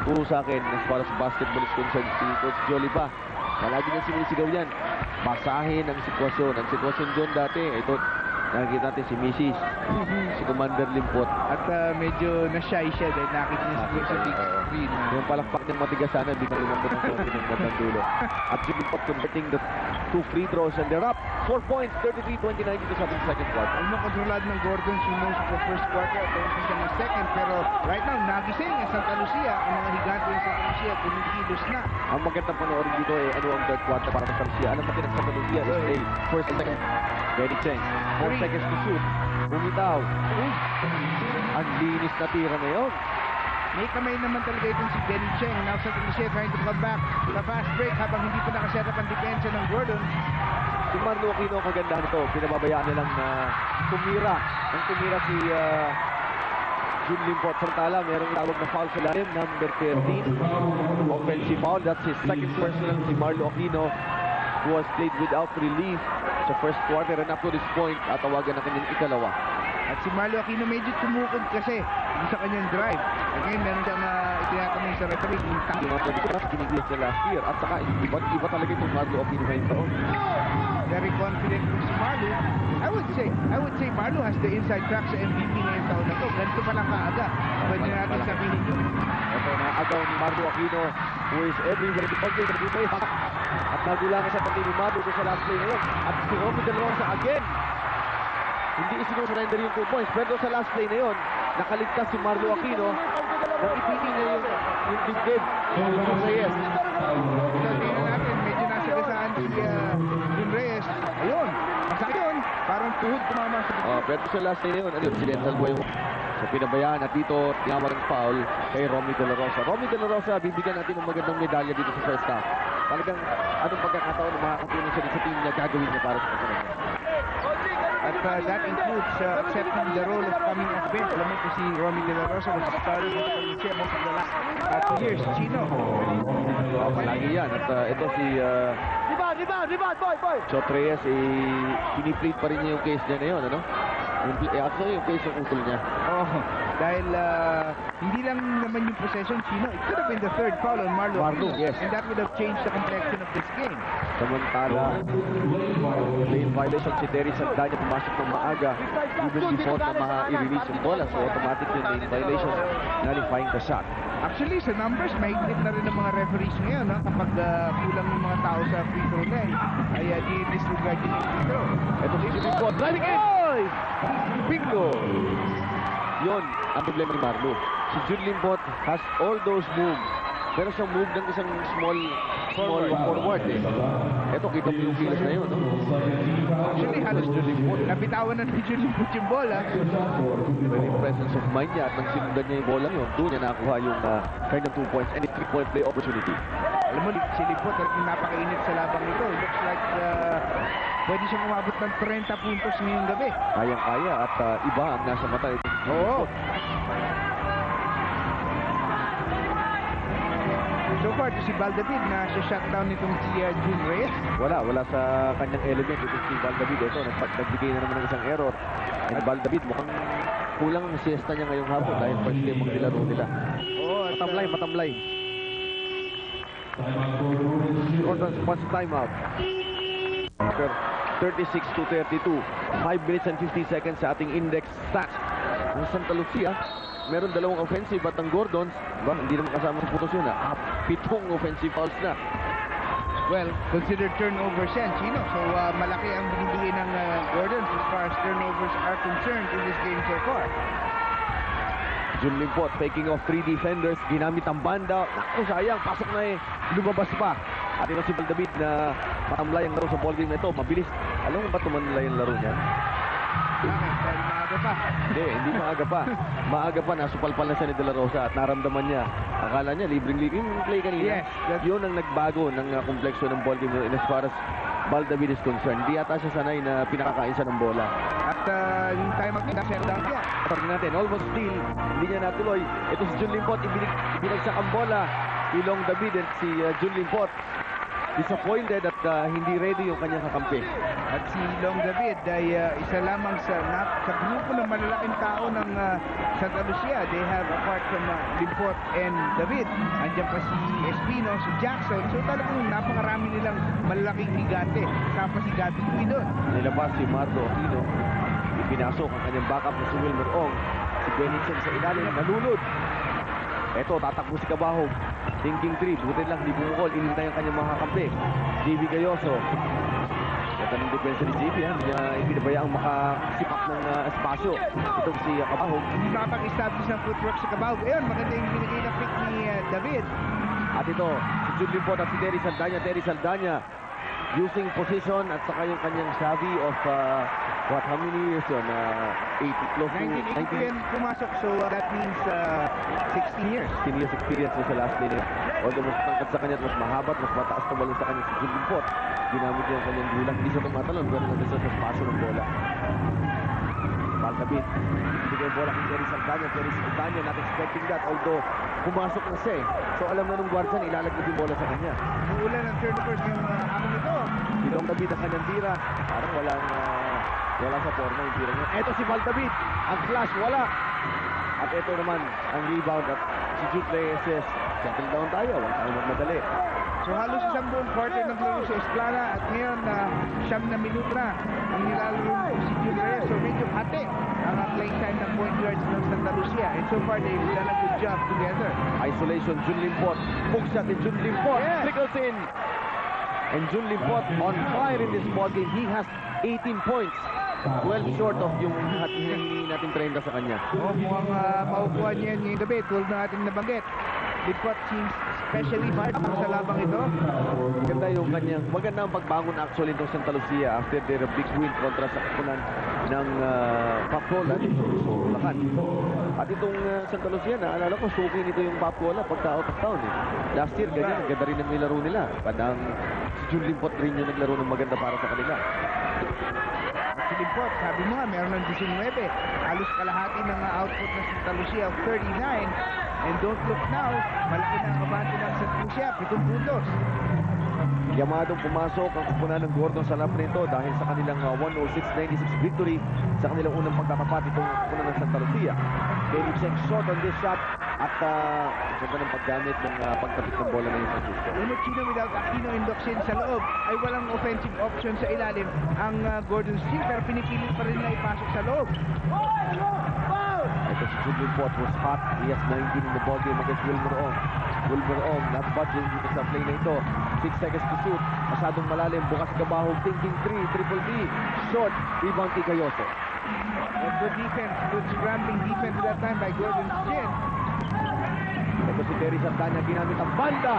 turo sa akin as far as basketball is concerned si Coach Jolly pa. Palagi niya sinisigaw yan. Basahin ang sitwasyon. Ang sitwasyon doon dati, ito, nakikita natin si Mrs. si Commander Limpot. At medyo na-shy siya dahil nakita niya siguro sa big screen. Yung palakpak niyang matigas sana, hindi na lumambot ng konti ng batang dulo. At si Limpot converting the 2 free throws and they're up 4 points, 33-29 dito sa ating second quarter. Ano kontrolado ng Gordon si most of the first quarter at siya ng second, pero right now nagising ang Santa Lucia, ang mga higante ng Santa Lucia kumikilos na. Ang magandang panoorin dito ay ano ang third quarter para sa Santa Lucia. Alam natin ang Santa Lucia is a first and second. Benny Cheng, 4 seconds to shoot. Bumitaw. Ang linis na tira na yun. May kamay naman talaga itong si Benny Cheng. Now Santa Lucia trying to come back sa fast break habang hindi pa nakaset up ang depensa ng Gordon. Si Marlo Aquino, kagandahan ito. Pinababayaan nilang na tumira. Ang tumira si Jun Limpot. Samantala, merong tawag na foul sa lalim, number 13. Offensive foul. That's his second personal, si Marlo Aquino, who has played without relief sa first quarter, and up to this point, tawagan na kanyang ikalawa. At si Marlo Aquino medyo tumukod kasi sa kanyang drive. Again, meron siyang itinatanong sa referee. Yung mga pagkakas, kiniglis niya last year. At saka, iba talaga itong Marlo Aquino ngayong taon. Very confident si Marlo. I would say Marlo has the inside track sa MVP ngayong taon na to. Ganito pa lang kaaga. Pwede natin sabihin yun. Ito na agaw ni Marlo Aquino, who is everywhere. At nagulangan sa pati ni Marlo sa last play ngayon. At si Romy De La Rosa again. Hindi isinusurrender yung 2 points. Pero sa last play na yun, nakaligtas si Marlo Aquino. Nakipitin niya yung dibdib. Jun Reyes. Tingnan natin, medyo nasagasaan si Jun Reyes. Ayun, masakit yun. Parang tuhod tumama sa Pero sa last play na yun, accidental boy. So pinabayaan at dito, tinawag ng foul kay Romy De La Rosa. Romy De La Rosa, bibigyan natin ng magandang medalya dito sa first half. Talagang anong pagkakataon na makakatulong siya sa team niya, gagawin niya para sa pagkakataon. At that includes accepting the role of coming off bench. Alam mo po si Romy De La Rosa was started with the Lucia most of the last 2 years. Chino. Palagi yan. At ito si Chot Reyes, piniplead pa rin niya yung case niya na yun, ano? Actually, yung case yung ukol niya. Dahil hindi lang naman yung possession, Chino. It could have been the third foul on Marlo. Yes. And that would have changed the complexion of this game. Samantala, lane violation si Terry Sandanya, pumasok ng maaga even before na i-release yung bola. So automatic yung lane violation, nullifying the shot. Actually, sa numbers, mahigpit na rin ng mga referees ngayon. Kapag kulang yung mga tao sa free throw line, ay di-disregard yung free throw. Ito si Limpot, driving in! Bingo! Yun ang problema ni Marlo. Si Jun Limpot has all those moves. Pero siyang move ng isang small forward eh. Ito, kita mo yung kilos na yun, no? Actually, halos Jun Limpot. Nabitawan na ni Jun Limpot yung bola. Yung presence of mind niya at nang sinundan niya yung bola yun, doon niya nakakuha yung kind of 2 points and a 3-point play opportunity. Alam mo, si Limpot, napakainit sa labang ito. It looks like pwede siyang umabot ng 30 puntos ngayong gabi. Kayang-kaya at iba ang nasa mata ito. Oo. So far, si Baldavid na shutdown nitong si Jun Reyes. Wala sa kanyang element itong si Baldavid. Ito, nagbigay na naman ng isang error. And Baldavid, mukhang kulang ang siesta niya ngayong hapon dahil first game ang nilaro nila. Matamlay. Gordon's wants timeout. 36-32. 5 minutes and 50 seconds sa ating index stats. Ang Santa Lucia, meron 2 offensive at ang Gordons, hindi naman kasama sa putos yun 7 offensive fouls na. Well, consider turnovers yan, Chino. So, malaki ang binibigay ng Gordons as far as turnovers are concerned in this game so far. Jun Limpot taking off 3 defenders, ginamit ang banda. Naku, sayang, pasok na lumabas pa. At ito si Baldavid na matamlay ang laro sa ballgame na ito. Mabilis Alam mo ba tumanla yung laro niya? Bakit? Dahil maaga pa. Hindi maaga pa. Maaga pa, nasupalpal na siya ni De La Rosa at naramdaman niya. Akala niya, libreng yung play kanina. Yes, that's- Yun ang nagbago ng kompleksyon ng ball game as far as Val David is concerned. Di yata siya sanay na pinakakain siya ng bola. At yung time up niya, shut down niya. Tingnan natin, almost steal. Hindi niya natuloy. Ito si Jun Limpot, ibinagsak ang bola. Ilong David at si Jun Limpot. Disappointed at hindi ready yung kanyang kakampi. At si Long David ay isa lamang sa grupo ng malalaking tao ng Santa Lucia. They have, apart from Limpot and David, andyan pa si Espino, si Jackson. So talagang napakarami nilang malalaking higante. Kasama si Gabi Louie doon. Nilabas si Marlo Aquino. Ipinasok ang kanyang backup na si Wilmer Ong. Si Benitzen sa ilalim, nalulod. Eto, tatakbo si Cabahog. Thinking 3, buti lang, di bumukol. Inintay ang kanyang mga kakampi. JB Gayoso. Ganda ng depensa ni JB, ha? Hindi niya ipinabayaang makasipak ng espasyo. Itong si Cabahog. Hindi makapag-establish ng footwork sa Cabahog. Ayun, maganda yung binigay na pick ni David. At ito, si Jun Limpot at si Terry Saldana. Terry Saldana using position at saka yung kanyang savvy of how many years yun? 80, close to 1980 pumasok, so that means 16 years. 16 years experience mo sa last lane. Although mas tangkad sa kanya at mas mahabat, mas mataas na balon sa kanya si Jun Limpot. Ginamit niya ang kanyang gulang. Hindi siya tumatalon, pero nandun siya sa spasyo ng bola. Paltabit. Bigay bola kay Terry Saldana. Terry Saldana, not expecting that. Although, pumasok na siya eh. So alam na nung guardian, ilalaglag yung bola sa kanya. Umuulan ng turnovers yung hamon nito. Ilong David ang kanyang tira. Parang wala sa forma yung tira niya. Eto si Valtabit. Ang flash, wala. At eto naman, ang rebound at si Jude Reyes. Settle down tayo. Huwag tayo magmadali. So halos isang buong quarter ng laro sa Esplana at ngayon siyam na minuto na ang nilalaro si Jude Reyes. So medyo hati ang playing time ng point guards ng Santa Lucia. And so far, they've done a good job together. Isolation, Jun Limpot. Hook shot ni Jun Limpot. Yes. Trickles in. And Jun Limpot on fire in this ball game. He has 18 points. 12 short of yung hinihingi natin 30 sa kanya. Mukhang makukuha niya ngayong gabi. Tulad ng ating nabanggit. Limpot seems especially fired up sa labang ito. Maganda yung kanyang, maganda ang pagbangon actually itong Santa Lucia after their big win kontra sa kapunan ng Papola dito sa Bulacan. At itong Santa Lucia, naalala ko, suki nito yung Papola pagka out of town eh. Last year, ganyan, ganda rin ang nilaro nila. Padang si Jun Limpot rin yung naglaro ng maganda para sa kanila. Si Limpot, sabi mo nga, meron ng 19. Halos kalahati ng output ng Santa Lucia of 39. And don't look now, malaki na ang kabante ng Santa Lucia, 7 puntos. Yamadong pumasok ang kupunan ng Gordon sa lap nito dahil sa kanilang 106-96 victory sa kanilang unang pagtatapat itong kupunan ng Santa Lucia. David Cheng short on this shot at ganda ng paggamit ng pagtapit ng bola na yung Francisco. Unot Chino without Aquino and Doxin sa loob ay walang offensive option sa ilalim ang Gordon Steele pero pinipilit pa rin na ipasok sa loob. Ito si Jun Limpot was hot. He has 19 in the ball game against Wilmer Ong. Wilmer Ong not budging dito sa play na ito. 6 seconds to shoot. Masyadong malalim. Bukas Cabahog. Thinking 3. Triple B. Short. Rebound kay Gayoso. Good defense, good scrambling defense that time by Gordon Steele. Ito si Terry Saldana. Ginamit ang banda.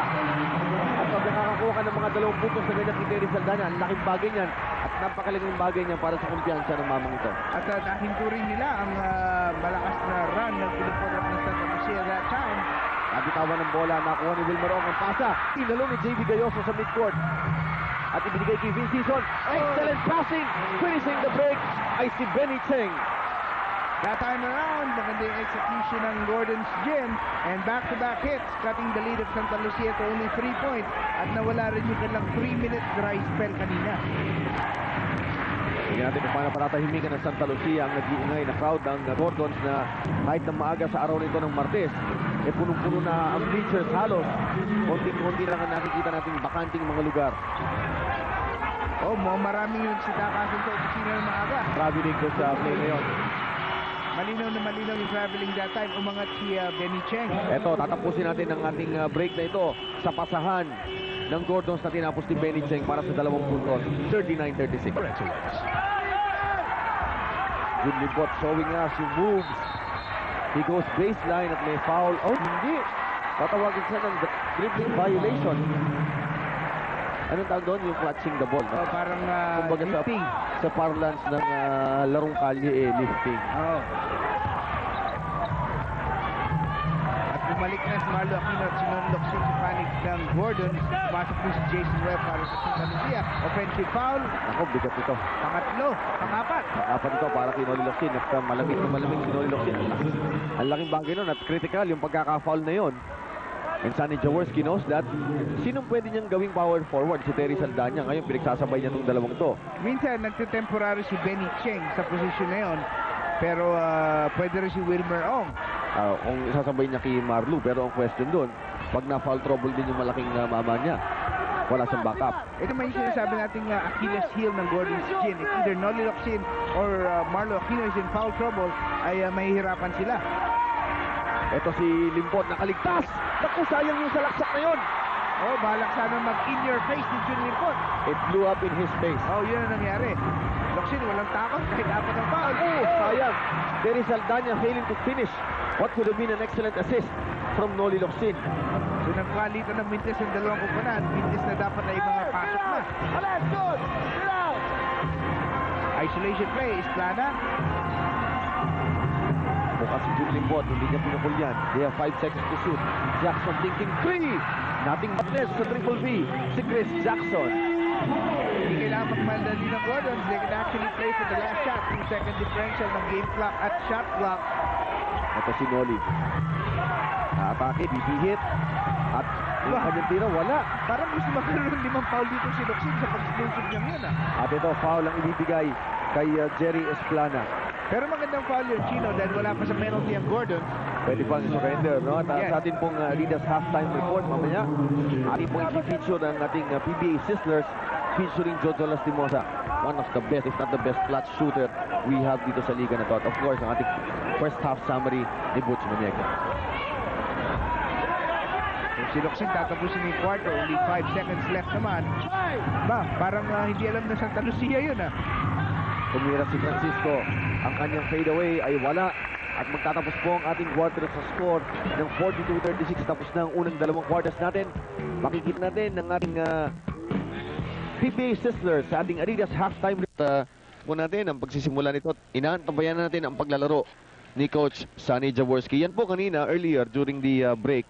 At pag nakakakuha ka ng mga 2 puntos na ganyan si Terry Saldana, ang laking bagay niyan. At napakalaking bagay niyan para sa kumpiyansa ng mamang ito. At nahinturin nila ang malakas na run ng Filipino ng Santa Lucia that time. Nabitawan ng bola, nakuha ni Wilmer Ong ang pasa. Inalo ni JB Gayoso sa midcourt. At ibinigay kay Vince Season. Excellent passing. Finishing the break ay si Benny Cheng. That time around, maganda yung execution ng Gordon's Gin and back-to-back hits, cutting the lead of Santa Lucia to only 3 points at nawala rin yung kanilang 3-minute dry spell kanina. Tingnan natin kung paano patatahimikan ng Santa Lucia ang nag-iingay na crowd ng Gordons na kahit na maaga sa araw nito ng Martes, punong-puno na ang bleachers halos. Konting-konti lang ang nakikita nating bakanting mga lugar. Oh, maraming yung sitakasan sa opisina ng maaga. Traveling ko sa play ngayon. Malinaw na malinaw yung traveling that time. Umangat si Benny Cheng. Eto, tatapusin natin ang ating break na ito sa pasahan ng Gordons na tinapos ni Benny Cheng para sa 2 puntos. 39-36. Jun Limpot showing us yung moves. He goes baseline at may foul. Oh, hindi. Tatawagin siya ng dribbling violation. anong tawag doon? Yung clutching the ball. No? Parang Kumbaga lifting. sa parlance ng larong kalye, lifting. Oo. At bumalik na si Marlo Aquino at sinunlok si panic ng Gordon. Pumasok din si Jason Webb para sa Santa Lucia. Offensive foul. Ako, bigat ito. Pangatlo. Pangapat. Apat ito para kay Noli Locsin. At malamig na malamig si Noli Locsin. Ang laking bagay nun at critical yung pagkaka-foul na yon. And Sonny Jaworski knows that. Sinong pwede niyang gawing power forward? Si Terry Saldana. Ngayon, pinagsasabay niya itong dalawang to. Minsan, nagtitemporary si Benny Cheng sa posisyon na yon. Pero pwede rin si Wilmer Ong. Kung isasabay niya kay Marlu. Pero ang question doon, pag na-foul trouble din yung malaking mama niya, wala siyang backup. Ito may sinasabi nating Achilles heel ng Gordon's Gin. If either Noli Locsin or Marlo Aquino is in foul trouble, ay mahihirapan sila. Ito si Limpot, nakaligtas! Naku, sayang yung salaksak na yun! Oh, balak sana mag-in your face ni Jun Limpot. It blew up in his face. Oh, yun ang nangyari. Locsin, walang takot kahit apat ang foul. Oh, sayang! Terry Saldana failing to finish what could have been an excellent assist from Noli Locsin. So nagpalitan ng mintis ang dalawang kumpanan. Mintis na dapat ay mga pasok na. Isolation play, Isplana. Bukas si Jun Limpot, hindi niya pinukul yan. They have 5 seconds to shoot. Jackson thinking 3! Nothing but this sa triple B. Si Chris Jackson. Hindi kailangan magmadali ng Gordon. They can actually play for the last shot. 2-second differential ng game clock at shot clock. Ito si Noli. Atake, BP hit. At yung kanyang tira, wala. Parang gusto magkaroon ng 5 foul dito si Locsin sa pag-exclusive niyang yun. At ito, foul ang ibibigay kay Jerry Esplana. Pero magandang foul yun, Chino, dahil wala pa sa penalty ang Gordon. Pwede pang surrender, no? At Yes. sa atin pong Adidas halftime report mamaya, ating pong i-feature ng ating PBA Sizzlers featuring Jojo Lastimosa. One of the best, if not the best clutch shooter we have dito sa liga na to. At of course, ang ating first half summary ni Butch Maniega. Si Locsin tatapusin yung quarter, only 5 seconds left naman. Ba, parang hindi alam na Santa Lucia yun Tumira si Francisco. Ang kanyang fadeaway ay wala. At magtatapos po ang ating quarter sa score ng 42-36. Tapos na ang unang dalawang quarters natin. Makikita natin ng ating PBA Sizzlers sa ating Adidas halftime. Muna natin ang pagsisimula nito. Inaantabayan natin ang paglalaro ni Coach Sonny Jaworski. Yan po kanina, earlier, during the break,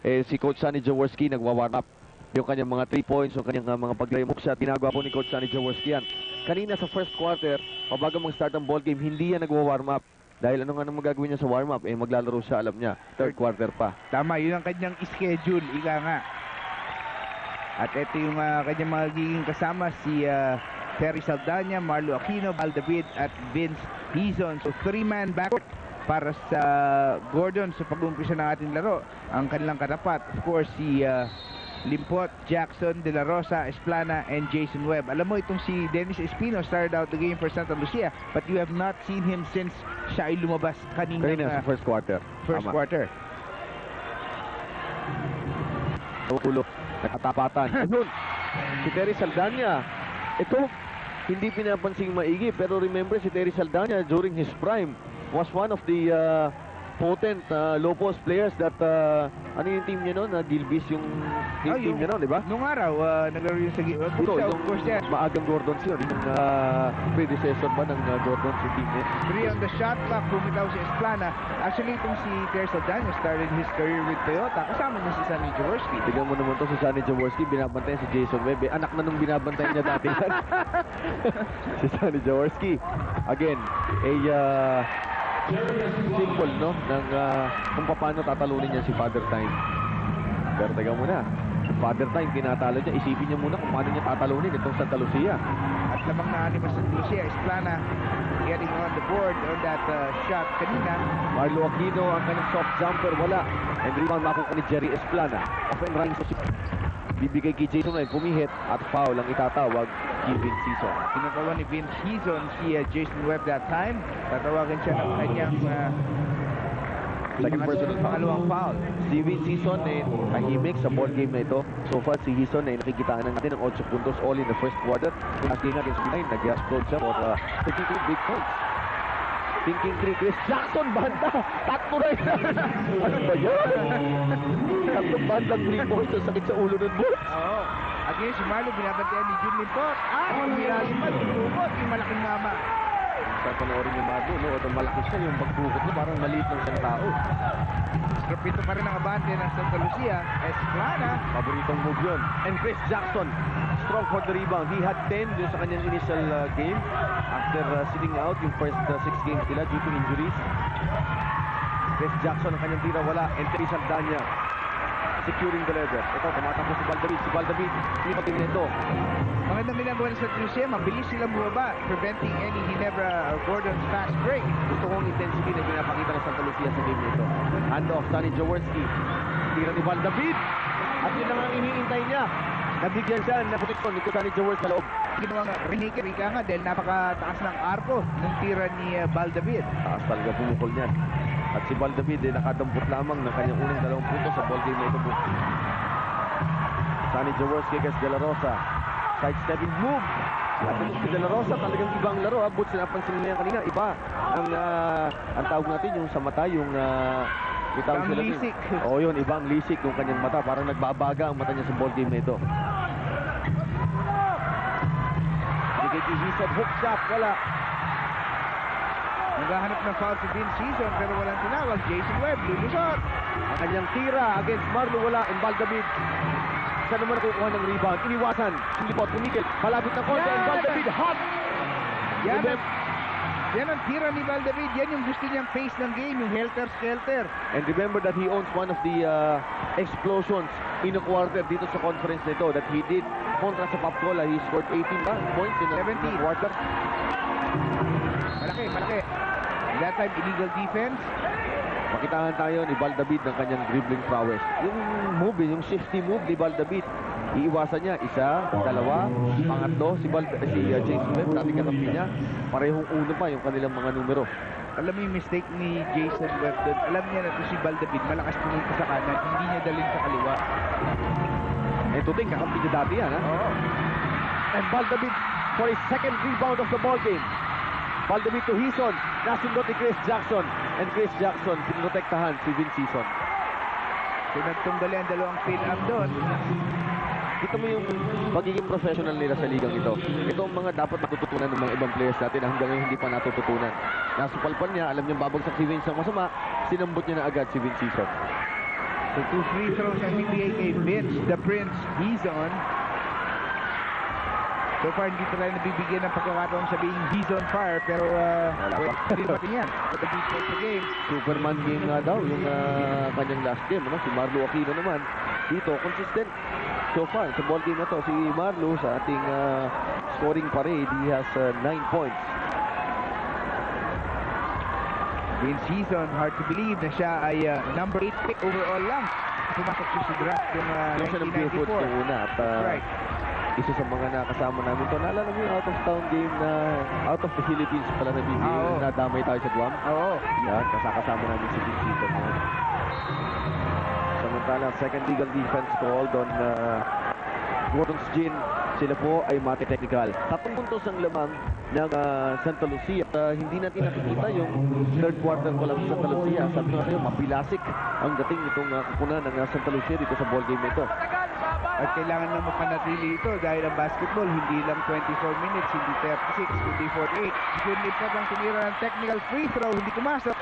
si Coach Sonny Jaworski nagwa-warm up. Yung kanyang mga 3 points, yung kanyang mga pag-layup shot, ginagawa po ni Coach Sonny Jaworski yan. Kanina sa first quarter, pabago mag-start ang ball game, hindi yan nagwa-warm up. Dahil anong magagawin niya sa warm-up? Maglalaro siya, alam niya. Third quarter pa. Tama, yun ang kanyang schedule, ika nga. At ito yung kanyang magiging kasama, si Terry Saldana, Marlo Aquino, Val David, at Vince Hizon. So 3-man backcourt para sa Gordon sa pag-umpisa ng ating laro. Ang kanilang katapat, of course, si Limpot, Jackson, De La Rosa, Esplana, and Jason Webb. Alam mo, itong si Dennis Espino started out the game for Santa Lucia, but you have not seen him since siya ay lumabas kanina sa first quarter. First quarter. Ulo, nakatapatan. Ayun, si Terry Saldana. Ito, hindi pinapansing maigi, pero remember si Terry Saldana during his prime was one of the potent low post players that ano yung team niya noon? Gilbis yung team niya noon, di ba? Nung araw, naglaro yun sa Ito, of yung course, yeah. maagang Gordons yun. Yung predecessor ba ng Gordons yung team niya? 3 on the shot clock, bumitaw si Esplana. Actually, itong si Terry Saldana started his career with Toyota. Kasama niya si Sonny Jaworski. Tignan mo naman to si Sonny Jaworski, binabantayan si Jason Webb. Anak na nung binabantayan niya dati yan. Si Sonny Jaworski. Again, simple, no? Ng kung paano tatalunin niya si Father Time. Pero taga muna, si Father Time tinatalo niya. Isipin niya muna kung paano niya tatalunin itong Santa Lucia. At lamang na ni Santa Lucia, Esplana getting on the board on that shot kanina. Marlo Aquino, ang kanyang soft jumper, wala. And rebound makuha ni Jerry Esplana. Open run sa bibigay kay Jason ay pumihit at foul ang itatawag kay Vince Hizon. Pinagawa ni Vince Hizon si Jason Webb that time. Tatawagan siya ng kanyang second personal pangalawang foul. Si Vince Hizon tahimik sa ball game na ito. So far si Hizon nakikitaan natin ng 8 puntos all in the first quarter. Asking natin sa line, nag-explode siya for 32 big points. Thinking 3, Chris Jackson, banda! Tatlo na yun! Ano ba yan? Tatlong bandang 3 points sa sakit sa ulo ng Bulls. Oo. At ngayon si Marlo binabantayan ni Jun Limpot. Tumiralim pa, tumukot yung malaking mama. Sa panoorin yung Marlo, no? At malaki siya yung pagbukot na parang maliit ng isang tao. Strapito pa rin ang abante ng Santa Lucia. Esplana. Paboritong move yun. And Chris Jackson, strong for the rebound. He had 10 dun sa kanyang initial game after sitting out yung first 6 games nila due to injuries. Chris Jackson ang kanyang tira wala. And Teresa Aldana securing the leather. Ito, tumatakbo si Baldavid. Si Baldavid, lipatin nito. Magandang ginagawa ng Santa Lucia. Mabilis silang bumaba, preventing any Ginebra or Gordon's fast break. Gusto kong intensity na pinapakita ng Santa Lucia sa game nito. Handoff, Anya Jaclyn. Tira ni Baldavid. At yun lang ang iniintay niya. Nabigyan siya na proteksyon ni Anya Jaclyn sa loob. Ginawang Renike Rica nga dahil napakataas ng arko ng tira ni Baldavid. Taas talaga pumukol niyan. At si Baldavid nakadampot lamang ng kanyang unang 2 puntos sa ballgame na ito. Anya Jaclyn against De La Rosa. Side-stepping move. At si De La Rosa talagang ibang laro. Boots na napansin niya kanina. Iba ang tawag natin yung sa mata, yung Ibang lisik. Oo yun, ibang lisik yung kanyang mata. Parang nagbabaga ang mata niya sa ballgame na ito. He said hook shot, wala. Naghahanap ng foul si Vince Season pero walang tinawag. Jason Webb, lulusot. Ang kanyang tira against Marlo, wala. And Baldavid, siya naman nakukuha ng rebound. Iniwasan, hindi po, tumikil. Malapit na konti, and Baldavid, hot! Yan ang tira ni Baldavid. Yan yung gusto niyang pace ng game, yung helter-skelter. And remember that he owns one of the explosions in a quarter dito sa conference nito that he did kontra sa Papcola. He scored 18 points in a quarter. Malaki. That time, illegal defense. Makitaan tayo ni Baldavid ng kanyang dribbling prowess. Yung move, yung shifty move ni Baldavid. Iiwasan niya, 1, 2, pangatlo, si Jason Webb, dating kakampi niya, parehong uno pa yung kanilang mga numero. Alam mo yung mistake ni Jason Webb doon. Alam niya na ito si Baldavid, malakas pumunta sa kanan, hindi niya dalhin sa kaliwa. Ito din, kakampi niya dati yan, ha? Oo. And Baldavid for his second rebound of the ball game. Baldavid to Hison, nasundot ni Chris Jackson. And Chris Jackson, pinotektahan si Vince Season. Pinagtunggali ang dalawang fill-up doon. Kita mo yung magiging professional nila sa ligang ito. Ito ang mga dapat matututunan ng mga ibang players natin na hanggang ngayon hindi pa natututunan. Nasupalpan niya, alam niyang babagsak si Vince ang masama, sinambot niya na agad si Vince Season. So 2 free throws ang PBA kay Vince, the Prince, he's on. So far, hindi tayo nabibigyan ng pagkakataon sabihin he's on fire, pero pwede pa rin yan. At the defense sa game. Superman game nga daw yung kanyang last game. Si Marlo Aquino naman, dito, consistent. So far, sa ball game na to, si Marlo sa ating scoring parade, he has 9 points. Vince Season, hard to believe na siya ay number 8 pick overall lang. Pumasok siya sa draft yung Yung siya ng Bigfoot 1994. nung una. At Right. isa sa mga nakasama namin to. Naalala mo yung out of town game na out of the Philippines pala na BBA. Oo. Nadamay tayo sa Guam. Oo. Yan, kasama namin si Vince Season. Samantala, second legal defense called on Gordon's Gin. Sila po ay mati-technical. 3 puntos ang lamang ng Santa Lucia. At hindi natin nakikita yung third quarter ko lang sa Santa Lucia. Sabi ko na kayo, mapilasik ang dating itong kupunan ng Santa Lucia dito sa ball game nito. At kailangan lang mapanatili ito dahil ang basketball hindi lang 24 minutes, hindi 36, hindi 48. Yun lipat ang tumira ng technical free throw, hindi pumasok.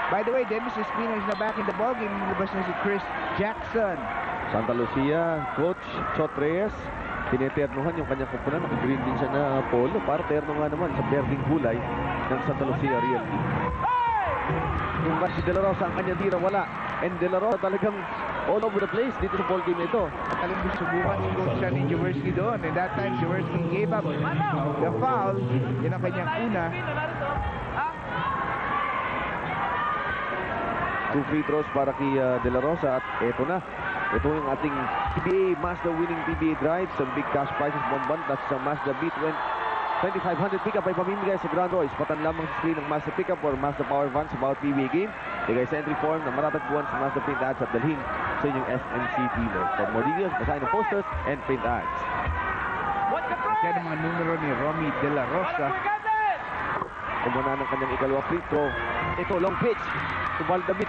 By the way, Dennis Espino is na back in the ballgame. Nilabas na si Chris Jackson. Santa Lucia, Coach Chot Reyes, tineternuhan yung kanyang kupunan. Naka-green din siya na polo. Para terno nga naman sa berding kulay ng Santa Lucia Real. Yung si De La Rosa, ang kanyang tira, wala. And De La Rosa talagang all over the place dito sa ball game ito. At alam mo, subukan si Coach siya ni Jaworski doon. And that time, Jaworski gave up the foul. Yan ang kanyang una. 2 free throws para kay De La Rosa. At eto na. Ito yung ating PBA Mazda winning PBA drive. Some big cash prizes, bomban. That's sa Mazda Beat 2500 pickup ay pamimigay sa Grand Royce. Patan lamang sa screen ng Mazda Pickup or Mazda Power Vans about PBA game. Bigay sa entry form na matatagpuan sa Mazda Print Ads at dalhin sa inyong SMC dealer. For more details, basahin ang posters and print ads. Yan ang mga numero ni Romy De La Rosa. Kumuna ng kanyang ikalawang free throw. Ito, long pitch. To Baldavid.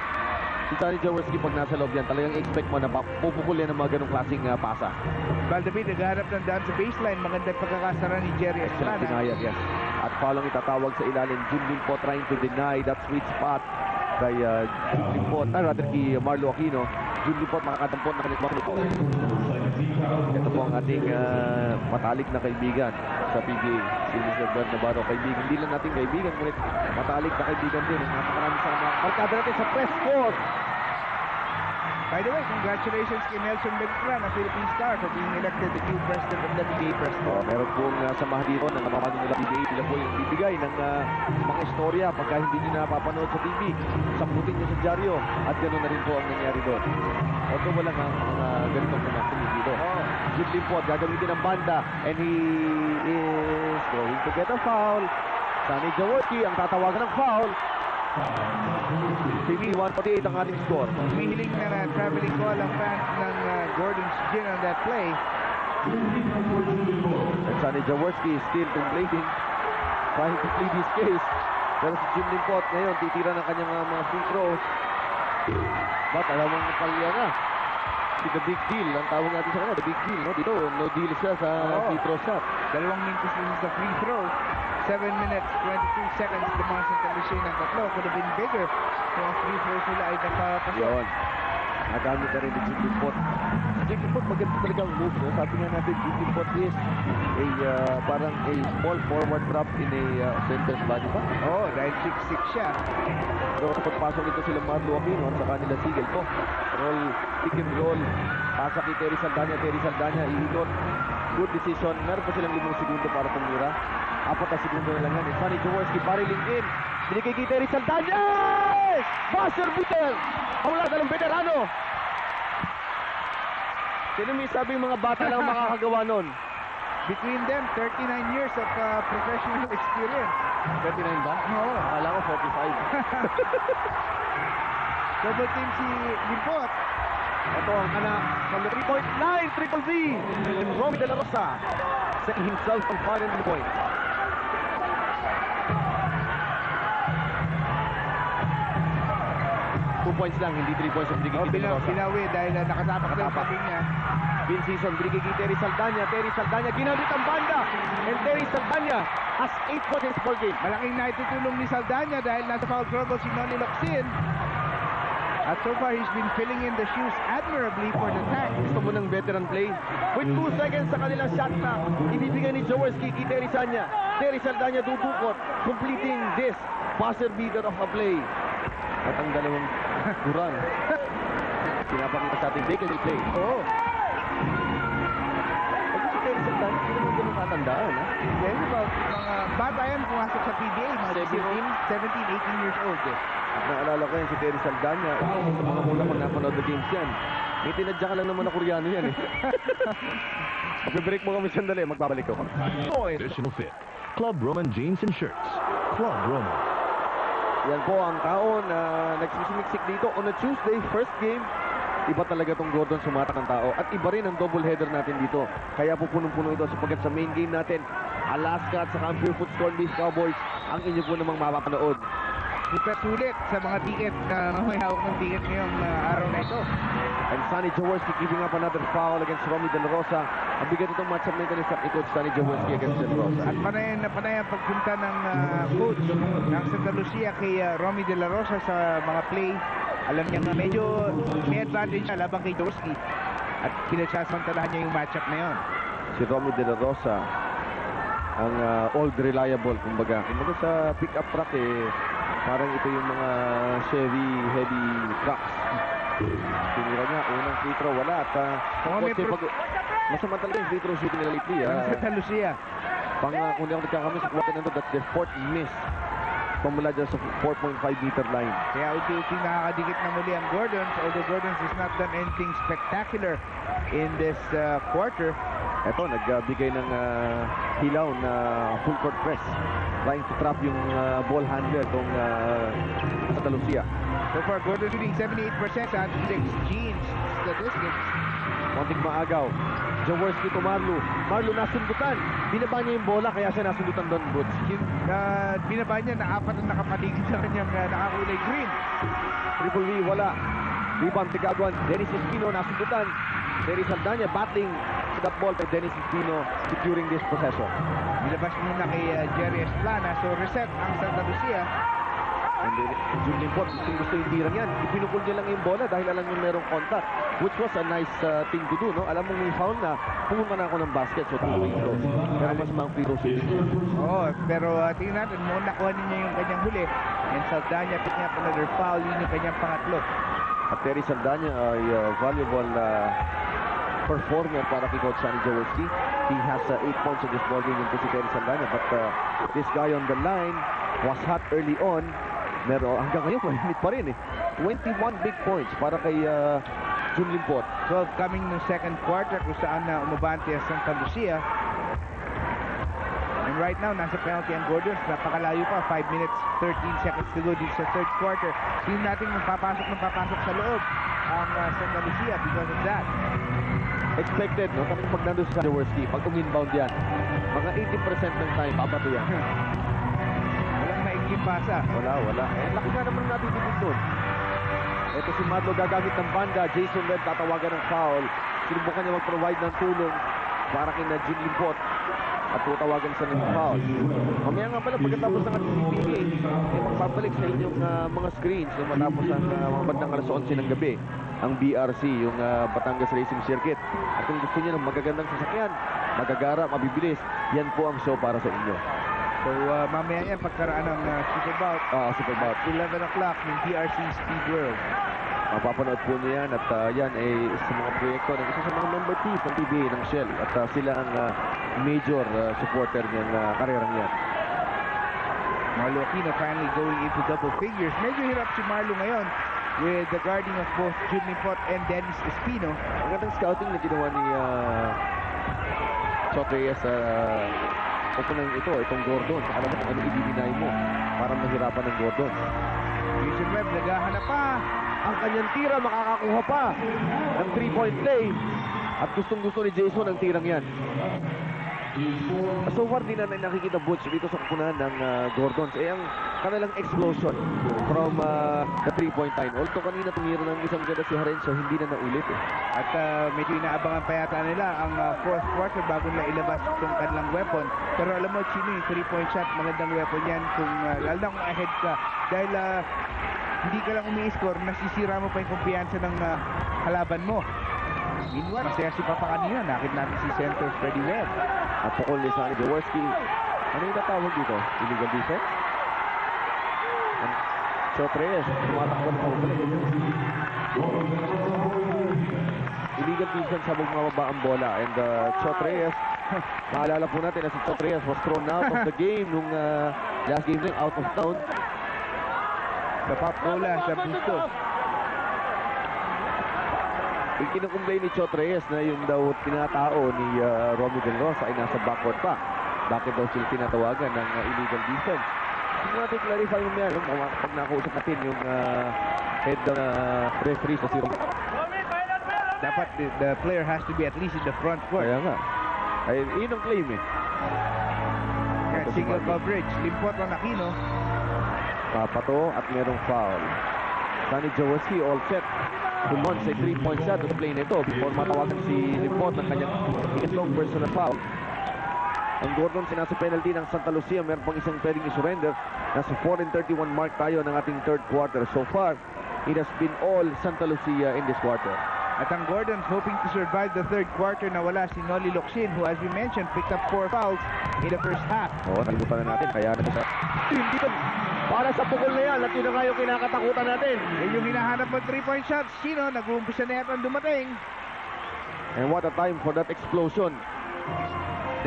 Si Sonny Jaworski pag nasa loob yan, talagang expect mo na pupukul yan ng mga ganong klaseng pasa. Valdavid naghahanap ng daan sa baseline. Magandang pagkakasara ni Jerry Excellent Estrada. dinayat, yes. At foul ang itatawag sa ilalim. Junlin po trying to deny that sweet spot kay Junlin po, rather kay Marlo Aquino. Junlin po makakadampot na kanil. Ito po ang ating matalik na kaibigan sa PBA. Si Mr. Bert Navarro, kaibigan. Hindi lang natin kaibigan, ngunit matalik na kaibigan din. Napakarami sa mga markada natin sa press court. By the way, congratulations kay Nelson Beltran, a Philippine star, for being elected the new president of the PBA Press Corps. Meron pong samahan dito ng kapamano nila PBA. Sila po yung bibigay ng mga istorya pagka hindi nyo napapanood sa TV. Samputin nyo sa dyaryo at gano'n na rin po ang nangyari doon. Although wala nga mga ganitong mga dito. Judlin po, gagamitin ng banda and he is going to get a foul. Sonny Jaworski ang tatawagan ng foul. TV 148 ang ating score. Humihiling na traveling call ang fans ng Gordon's Gin on that play. And Sonny Jaworski is still complaining, trying to plead his case. Pero si Jim Limpot ngayon titira ng kanyang mga free throws. But alam mo ang palya na. The big deal, ang tawag natin sa kanya, the big deal, no? Dito, no deal siya sa free throw shot. 2 minutes na sa free throw. 7 minutes, 22 seconds lumang sa Lucia ng tatlo. Could have been bigger kung ang free throws nila ay nakapasok. Yun. Nagamit na rin ni Jim Limpot. Si Jim Limpot, maganda talaga ang move, no? Sabi nga natin, Jim Limpot is parang a small forward drop in a center's body ba? Oo, dahil 6'6 siya. Pero kapag pasok ito sila Marlo Aquino at saka nila Sigel po. Roll, pick and roll. Pasa kay Terry Saldana, ihilot. Good decision. Meron pa silang 5 segundo para tumira. 4 na segundo na lang yan. And Sonny Jaworski, bariling in. Binigay kay Terry Saldana! Buzzer beater! Wala talang veterano. Sino may sabi mga bata lang makakagawa nun? Between them, 39 years of professional experience. 39 ba? Oo. Akala ko 45. Double team si Limpot. Ito ang anak from the 3-point line, Triple V. And Romy De La Rosa setting himself on fire in the point. Two points lang, hindi 3 points ang binigay kay De La Rosa. Binawi dahil nakatapak na yung pating niya. Bin season, binigay kay Terry Saldana. Ginamit ang banda. And Terry Saldana has 8 points per game. Malaking naitutulong ni Saldana dahil nasa foul trouble si Nonny Locsin. At so far, he's been filling in the shoes admirably for the tank. Gusto mo ng veteran play? With 2 seconds sa kanilang shot na ibibigay ni Jaworski kay Terry Saldana. Terry Saldana dudukot, completing this buzzer beater of a play. At ang dalawang duran. Pinapakita sa ating vacancy play. Oo. Pag si Terry Saldana, hindi naman ganun matandaan, ha? Then, about mga bata yan pumasok sa PBA, mga 17, 18 years old. At naalala ko yan si Terry Saldana. Sa mga muna ko napanood the games yan. May tinadya ka lang naman na Koreano yan, eh. Mag-break mo kami sandali, magbabalik ako. Additional fit. Club Roman jeans and shirts. Club Roman. Yan po ang taon na nagsisimiksik dito on a Tuesday, first game. Iba talaga tong Gordon sumatak ng tao. At iba rin ang double header natin dito. Kaya po punong-puno ito sapagkat sa main game natin, Alaska at saka ang Purefoot Storm Beach Cowboys ang inyo po namang mapapanood. Sulit sa mga ticket na may hawak ng ticket ngayong araw na ito. And Sonny Jaworski giving up another foul against Romy De La Rosa. Ang bigat itong matchup na ito ni Coach Sonny Jaworski against De La Rosa. At panay ang pagpunta ng coach ng Santa Lucia kay Romy De La Rosa sa mga play. Alam niya nga medyo may advantage siya labang kay Jaworski. At pinagsasamantalahan niya yung matchup na yun. Si Romy De La Rosa ang old reliable kumbaga. Kumbaga sa pick-up truck parang ito yung mga Chevy heavy trucks. Tinira niya, unang free throw, wala. At masama talaga yung free throw shooting nila lately. Santa Lucia. Kung hindi ako nagkakamali sa quarter na ito, that's their 4th miss. Pamula dyan sa 4.5 meter line. Kaya ulti-ulti nakakadikit na muli ang Gordons. Although Gordons has not done anything spectacular in this quarter. Ito, nagbigay ng hilaw na full court press. Trying to trap yung ball handler itong Santa Lucia. So far, Gordon shooting 78% sa 6 jeans statistics. Konting maagaw. Jaworski to Marlo. Marlo nasundutan. Binaba niya yung bola kaya siya nasundutan doon, Butch. Binaba niya na 4 na nakapaligid sa kanyang nakakulay green. Triple V, wala. Rebound, Tigagwan. Dennis Espino nasundutan. Terry Saldana battling to that ball by Dennis Espino securing this possession. Nilabas muna kay Jerry Esplana. So reset ang Santa Lucia. And then, Julian Pot, gusto yung tirang yan. Ipinukul niya lang yung bola dahil alam niya merong contact. Which was a nice thing to do, no? Alam mo may foul na, pumunta na ako ng basket, so 2 free throws. Pero mas mga free throws yun. Oo, pero tingnan natin, mo nakuha niya yung kanyang huli. And Saldana pick up another foul, yun yung kanyang pangatlo. At Terry Saldana ay valuable performer para kay Coach Sonny Jaworski. He has 8 points in this ball game into si Terry Saldana. But this guy on the line was hot early on. Pero hanggang ngayon, malimit pa rin eh. 21 big points para kay Jun Limpot. 12 coming ng second quarter kung saan umabante ang Santa Lucia. And right now, nasa penalty ang Gordons. Napakalayo pa. 5 minutes, 13 seconds to go dito sa third quarter. Tingnan natin magpapasok sa loob ang Santa Lucia because of that. Expected, no? Kapag pag nandun sa Jaworski, pag uminbound yan, mga 80% ng time, papato yan. Walang maigling pasa. Wala. Laki nga naman natin dito doon. Ito si Marlo gagamit ng banda. Jason Red tatawagan ng foul. Sinubukan niya mag-provide ng tulong para kina Jun Limpot. At tutawagan sa ng foul. Mamaya nga pala pagkatapos ng ating PBA, magbabalik sa inyong mga screens na matapos ang mga bandang alas 11 ng gabi. Ang BRC, yung Batangas Racing Circuit. At kung gusto niyo ng magagandang sasakyan, magagara, mabibilis, yan po ang show para sa inyo. So mamaya yan pagkaraan ng Super Bout. Super Bout. 11 o'clock ng BRC Speed World. Mapapanood po niyo yan at yan ay sa mga proyekto ng isa sa mga member teams ng PBA ng Shell at sila ang major supporter niyang karerang yan. Marlo Aquino finally going into double figures. Medyo hirap si Marlo ngayon with the guarding of both Jun Limpot and Dennis Espino. Ang gandang scouting na ginawa ni Chotreyes sa upunang itong Gordon. Alam mo ano i-deny mo para mahirapan ng Gordon. Jason Webb naghahanap pa. Ang kanyang tira makakakuha pa ng 3-point play at gustong-gusto ni Jason ang tirang yan. So far din na nakikita Butch dito sa kupunan ng Gordons ang kanilang explosion from the 3-point line. Although kanina tumira ng isang ganda si Harencio, hindi na naulit eh. At medyo inaabangan pa yata nila ang fourth quarter bago nila ilabas itong kanilang weapon. Pero alam mo, Chino, yung 3-point shot, magandang weapon yan kung lalo na kung ahead ka. Dahil hindi ka lang umi-score, nasisira mo pa yung kumpiyansa ng kalaban mo. Meanwhile, masaya si Papa kanina. Nakit natin si center Freddie Webb. At pukol ni Sonny Jaworski. Ano yung natawag dito? Illegal defense? Chotreyes, tumatakbo na pabalik. Illegal defense habang mababa ang bola. And Chotreyes, maalala po natin na si Chotreyes was thrown out of the game nung last game ring, out of town. Sa pop bola, sa Bustos. Ikinukumplay ni Chotreyes na yung daw tinatao ni Romy Del Rosa ay nasa backward pa. Bakit daw sila tinatawagan ng illegal defense? Hindi natin clarify mo yan. Pag nakausap natin yung head referee sa si Romy. Dapat the player has to be at least in the front court. Kaya nga. Ay, yun ang claim eh. Single coverage. Limpot ang Aquino. Papato at merong foul. Sonny Jaworski all set. Tumon sa 3-point shot sa play nito before matawagan si Limpot ng kanyang ikatlong personal foul. Ang Gordon sinasa penalty ng Santa Lucia. Meron pang isang pwedeng i-surrender. Nasa 4:31 mark tayo ng ating third quarter. So far, it has been all Santa Lucia in this quarter. At ang Gordons hoping to survive the third quarter na wala si Noli Locsin who as we mentioned picked up 4 fouls in the first half. Oo, nalimutan na natin. Kaya na sa dito. Para sa pukol na yan at yun na nga yung kinakatakutan natin. Yan yung hinahanap ng 3-point shots. Sino? Nag-uumpisa na yata ang dumating. And what a time for that explosion.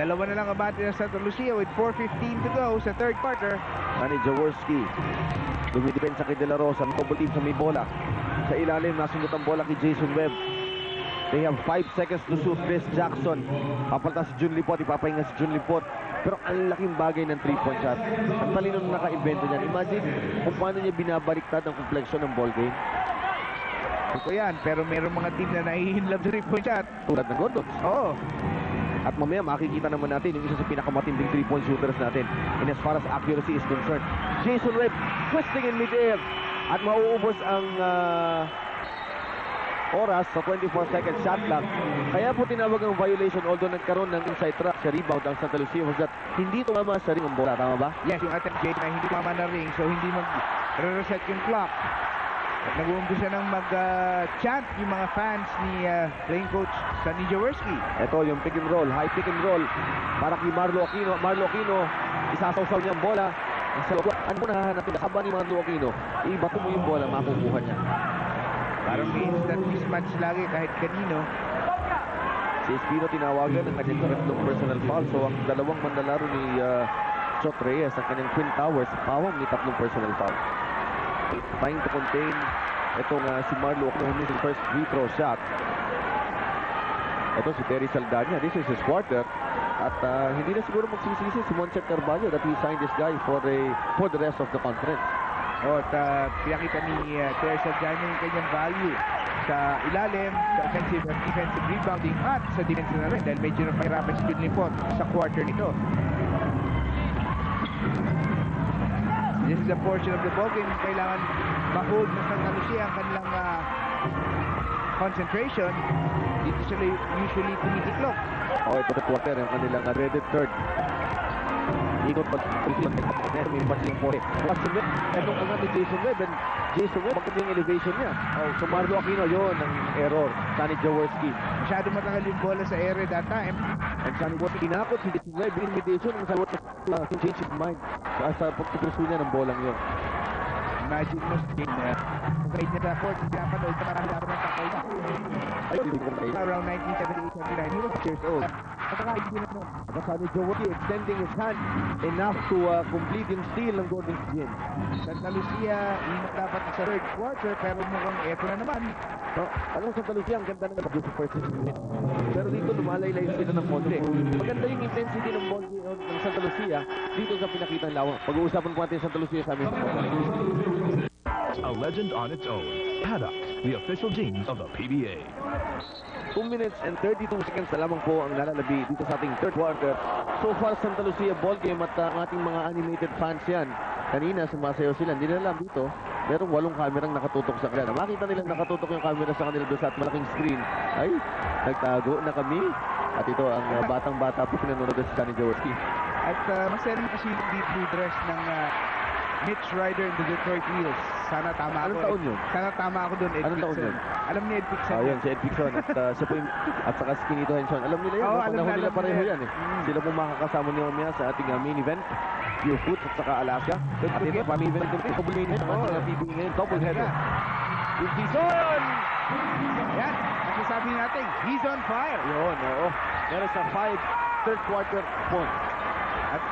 Dalawa na lang ang bati ng Santa Lucia with 4:15 to go sa third quarter. Sonny Jaworski. Dumidepensa kay De La Rosa. Double team sa may bola. Sa ilalim, nasunod ang bola kay Jason Webb. They have 5 seconds to shoot. Chris Jackson. Papalta si Jun Limpot. Ipapahinga si Jun Limpot. Pero ang laking bagay ng 3-point shot. Ang talino na naka-invento niyan. Imagine kung paano niya binabaliktad ang kompleksyon ng ball game. Ito yan, pero merong mga team na nahihinlove sa 3-point shot. Tulad ng Gordon. Oo. At mamaya makikita naman natin yung isa sa pinakamatinding 3-point shooters natin in as far as accuracy is concerned. Jason Webb twisting in mid-air at mauubos ang oras sa 24-second shot lang. Kaya po tinawag ang violation, although nagkaroon ng inside track sa rebound ang Santa Lucia, was that hindi tumama sa ring ang bola. Tama ba? Yes, yung attempt Jade na hindi tumama na ring, so hindi mag-reset yung clock. At nag-uumpisa ng mag-chant yung mga fans ni playing coach Anya Jaclyn. Ito yung pick and roll, high pick and roll para kay Marlo Aquino. Marlo Aquino, isasawsaw niya ang bola. Ano mo nahahanapin? Haba ni Marlo Aquino, ibato mo yung bola, makukuha niya. Parang may instant mismatch lagi kahit kanino. Si Espino tinawagan ng kanyang tatlong personal foul. So ang dalawang mandalaro ni Chot Reyes, ang kanyang Twin Towers, pawang ni tatlong personal foul. Trying to contain itong si Marlo Aquino, his first free throw shot. Ito si Terry Saldana, this is his quarter. At hindi na siguro magsisisi si Monchek Carvalho that he signed this guy for the rest of the conference. At pinakita ni Terry Saldana yung kanyang value sa ilalim, sa offensive at defensive rebounding at sa defensive na rin dahil medyo napahirapan si Pinlipot sa quarter nito. This is a portion of the ballgame. Kailangan ma-hold ng Santa Lucia ang kanilang concentration. Dito sila usually tumitiklop. Ito the quarter, ang kanilang dreaded third. Ikot pa may batsing po. Itong ang ni Jason Webb, and Jason Webb, bakit yung elevation niya? So Marlo Aquino, yun ang error. Sunny Jaworski. Masyado matagal yung bola sa area that time. And Sunny Jaworski, tinakot si Jason Webb, intimidation, ang salwat to change his mind. Sa pagpupuso niya ng bolang yun. Imagine mo sa grade niya sa court, pinapanood sa marami ng takay na. Around 1978-79, he was 6 years old. Patakain din na. Sunny Jaworski extending his hand enough to complete yung steal ng Golden State. Santa Lucia, hindi dapat sa third quarter, pero mukhang eto na naman. So, alam mo, Santa Lucia, ang ganda ng sa first minute. Pero dito, lumalaylay sila ng konti. Maganda yung intensity ng ball ng Santa Lucia dito sa pinakitang lawang. Pag-uusapan ko natin Santa Lucia sa amin. A legend on its own. Paddock, the official jeans of the PBA. 2 minutes and 32 seconds na lamang po ang nalalabi dito sa ating third quarter. So far, Santa Lucia ball game at ang ating mga animated fans yan. Kanina, sumasayaw sila. Hindi nila alam dito. Merong 8 kamerang nakatutok sa kanila. Makita nilang nakatutok yung camera sa kanila doon sa malaking screen. Ay, nagtago na kami. At ito ang batang-bata po pinanonood sa Anya Jaclyn. At masaya rin kasi yung deep blue dress ng Mitch Ryder in the Detroit Wheels. Sana tama ako. Anong taon yun? Sana tama ako doon, Ed Anong taon Pixon. yun? Alam ni Ed Pixon. Yun, si Ed Pixon. At siya po yung, at saka si Kinito Henson. Alam nila yan. Oo, Panahon alam nila pareho nila. yan. Sila po makakasama niyo mamaya sa ating main event. Pure Foot at saka Alaska. At ito, main event ito. Double main event. Ang ating PBA ngayon. Double header. Yung Pixon! Ayan, nasasabi natin, he's on fire. Yun, oo. Meron sa 5 third quarter points. At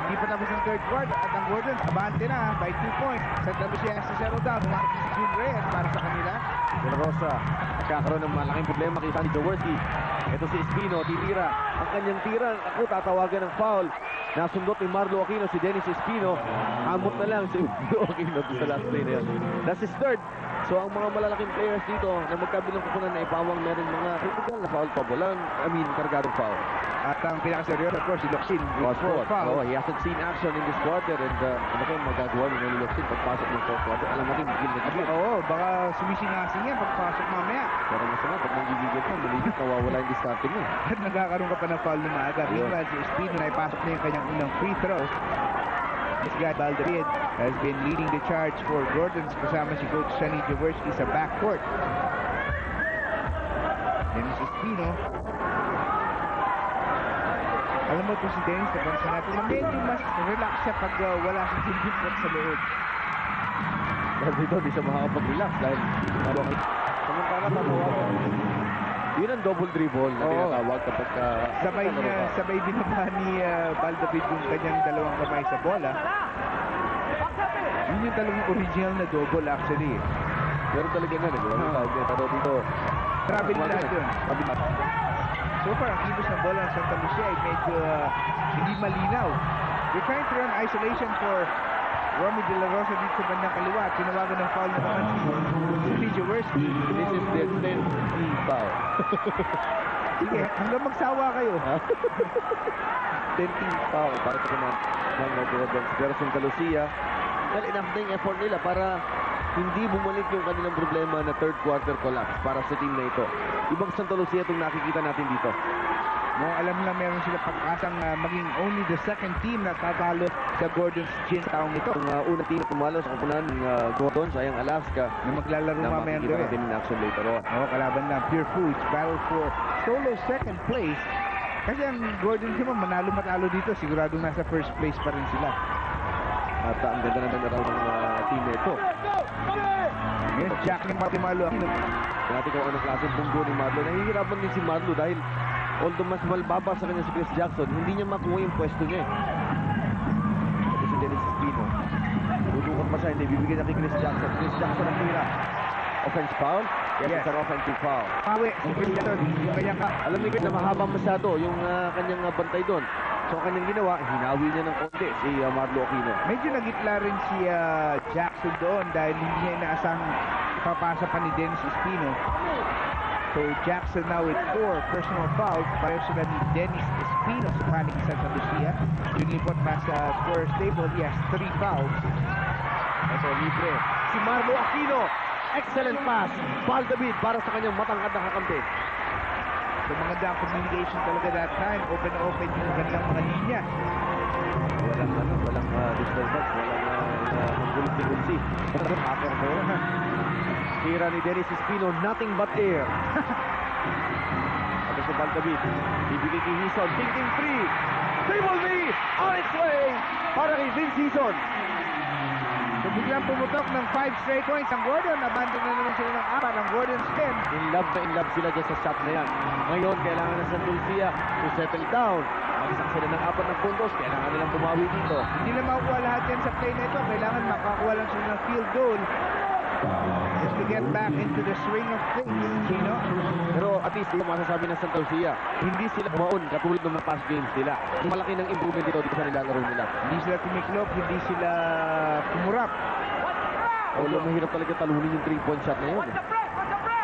hindi pa tapos ng third quarter at ang Gordon, abante na by 2 points. Santa Lucia has to settle down. Mark si June Reyes para sa kanila. De La Rosa, nagkakaroon ng malaking problema kay Sunny Jaworski. Ito si Espino, titira. Ang kanyang tira, ako tatawagan ng foul. Nasundot ni Marlo Aquino, si Dennis Espino. Hamot na lang si Marlo Aquino sa last play na yun. That's his third. So ang mga malalaking players dito na magkabilang kukunan na ipawang meron mga critical na foul pa. Walang, kargadong foul. At ang pinakaseryoso, of course, si Lucia with 4 fouls. Oh, he hasn't seen action in this quarter and ano kayo magagawa ni Lucia pagpasok ng fourth quarter. Alam natin, gigil na gigil. Oo, baka sumisingasing yan pagpasok mamaya. Pero masama, pag nanggigigil ka, maligit, nawawala yung discarding mo. At nagkakaroon ka pa ng foul na maaga. Meanwhile, si Espino na ipasok na yung kanyang unang free throw. This guy, Valdavid, has been leading the charge for Gordons kasama si Coach Anya Jaclyn sa backcourt. Dennis Espino. Alam mo ito si Dennis, napansin natin na medyo mas relax siya pag wala si Gilbert sa loob. Dahil dito, di siya makakapag-relax dahil samantala tatawagan. Yun ang double dribble na tinatawag kapag sabay binaba ni Valdavid yung kanyang dalawang kamay sa bola. Yun yung talagang original na double actually. Pero talaga na, pero dito, travel lahat yun. So far, ang kilos ng bola ng Santa Lucia ay medyo hindi malinaw. We're trying to run isolation for Romy De La Rosa dito sa bandang kaliwa. Tinawagan ng foul naman si Jaworski. This is the 10th foul. Sige, hanggang magsawa kayo. 10th foul para sa mga Gordons. Pero Santa Lucia, well, enough na yung effort nila para hindi bumalik yung kanilang problema na third quarter collapse para sa team na ito. Ibang Santa Lucia itong nakikita natin dito. No, alam na meron sila pagkasang maging only the second team na tatalo sa Gordons Gin taong ito. Ang unang team na tumalo sa kupunan ng Gordons ay ang Alaska Na maglalaro na mamayang makikita gabi. natin in action later on. Oo, kalaban na Pure Foods, battle for solo second place. Kasi ang Gordons naman, manalo-matalo dito, siguradong nasa first place pa rin sila. At ang ganda naman na raw ng team na ito. Yes, Jaclyn Matimalo. Natin kung anong klaseng bunggo ni Marlo. Nahihirapan din si Marlo dahil although mas malbaba sa kanya si Chris Jackson, hindi niya makuha yung pwesto niya. Ito si Dennis Espino. Tutukan pa siya, hindi bibigyan niya kay Chris Jackson. Chris Jackson ang tira. Offense foul? Yes, it's an offensive foul. Pawi, si Chris Jackson, yung kanyang Alam ni Chris na mahaba masyado yung kanyang bantay doon. So ang kanyang ginawa, hinawi niya ng konti si Marlo Aquino. medyo nagitla rin si Jackson doon dahil hindi niya inaasang papasa pa ni Dennis Espino. So Jackson now with 4 personal fouls. Pareho sila ni Dennis Espino sa panig sa Santa Lucia. Yung lipot pa sa scorer's table, he has 3 fouls. Ito, libre. Si Marlo Aquino. Excellent pass. Ball David para sa kanyang matangkad na kakampi. So maganda ang communication talaga that time. Open na open yung kanilang mga linya. Walang disturbance, walang manggulit-gulsi. Hacker ko. Tira ni Dennis Espino, nothing but air. Ito si Ball David. Bibigay kay Hison, thinking free. Triple V on its way para kay Vince Hison. So biglang pumutok ng 5 straight points ang Gordon. Abandon na naman sila ng 4 ang Gordon's 10. In love sila dyan sa shot na yan. Ngayon, kailangan ng Santa Lucia to settle down. Magsak sila ng 4 ng puntos, kailangan nilang bumawi dito. Hindi na makukuha lahat yan sa play na ito. Kailangan makakuha lang sila ng field goal. Just to get back into the swing of things, Chino. Pero at least yung masasabi ng Santa Lucia, hindi sila bumaon katulad ng mga past games nila. Malaki ng improvement dito sa nilalaro nila. Hindi sila tumiklop, hindi sila kumurap. Although mahirap talaga talunin yung 3-point shot na yun.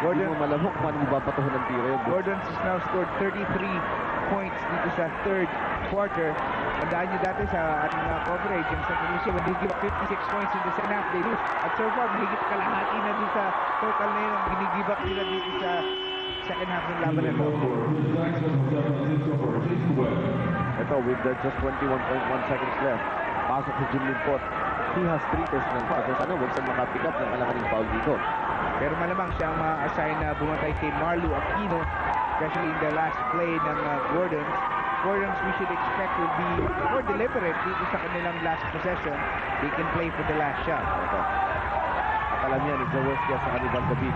Hindi mo malamok paano mo babatuhan ng tira yun. Gordon has now scored 33 points dito sa third quarter. Tandaan nyo dati sa ating coverage, yung Santa Lucia, when they give up 56 points in the second half, they lose. At so far, mahigit kalahati na dito sa total na yun ang ginigive up nila dito sa second half ng laban na ito. Ito, with just 21.1 seconds left, pasok si Jim Limpot. He has 3 personal fouls. Sana huwag siyang makapick up ng kalakaning foul dito. Pero malamang siya ang ma-assign na bumatay kay Marlo Aquino, especially in the last play ng Gordons. Gordons we should expect will be more deliberate dito sa kanilang last possession. They can play for the last shot. Ito. At alam niya ni Jaworski at saka ni Val David.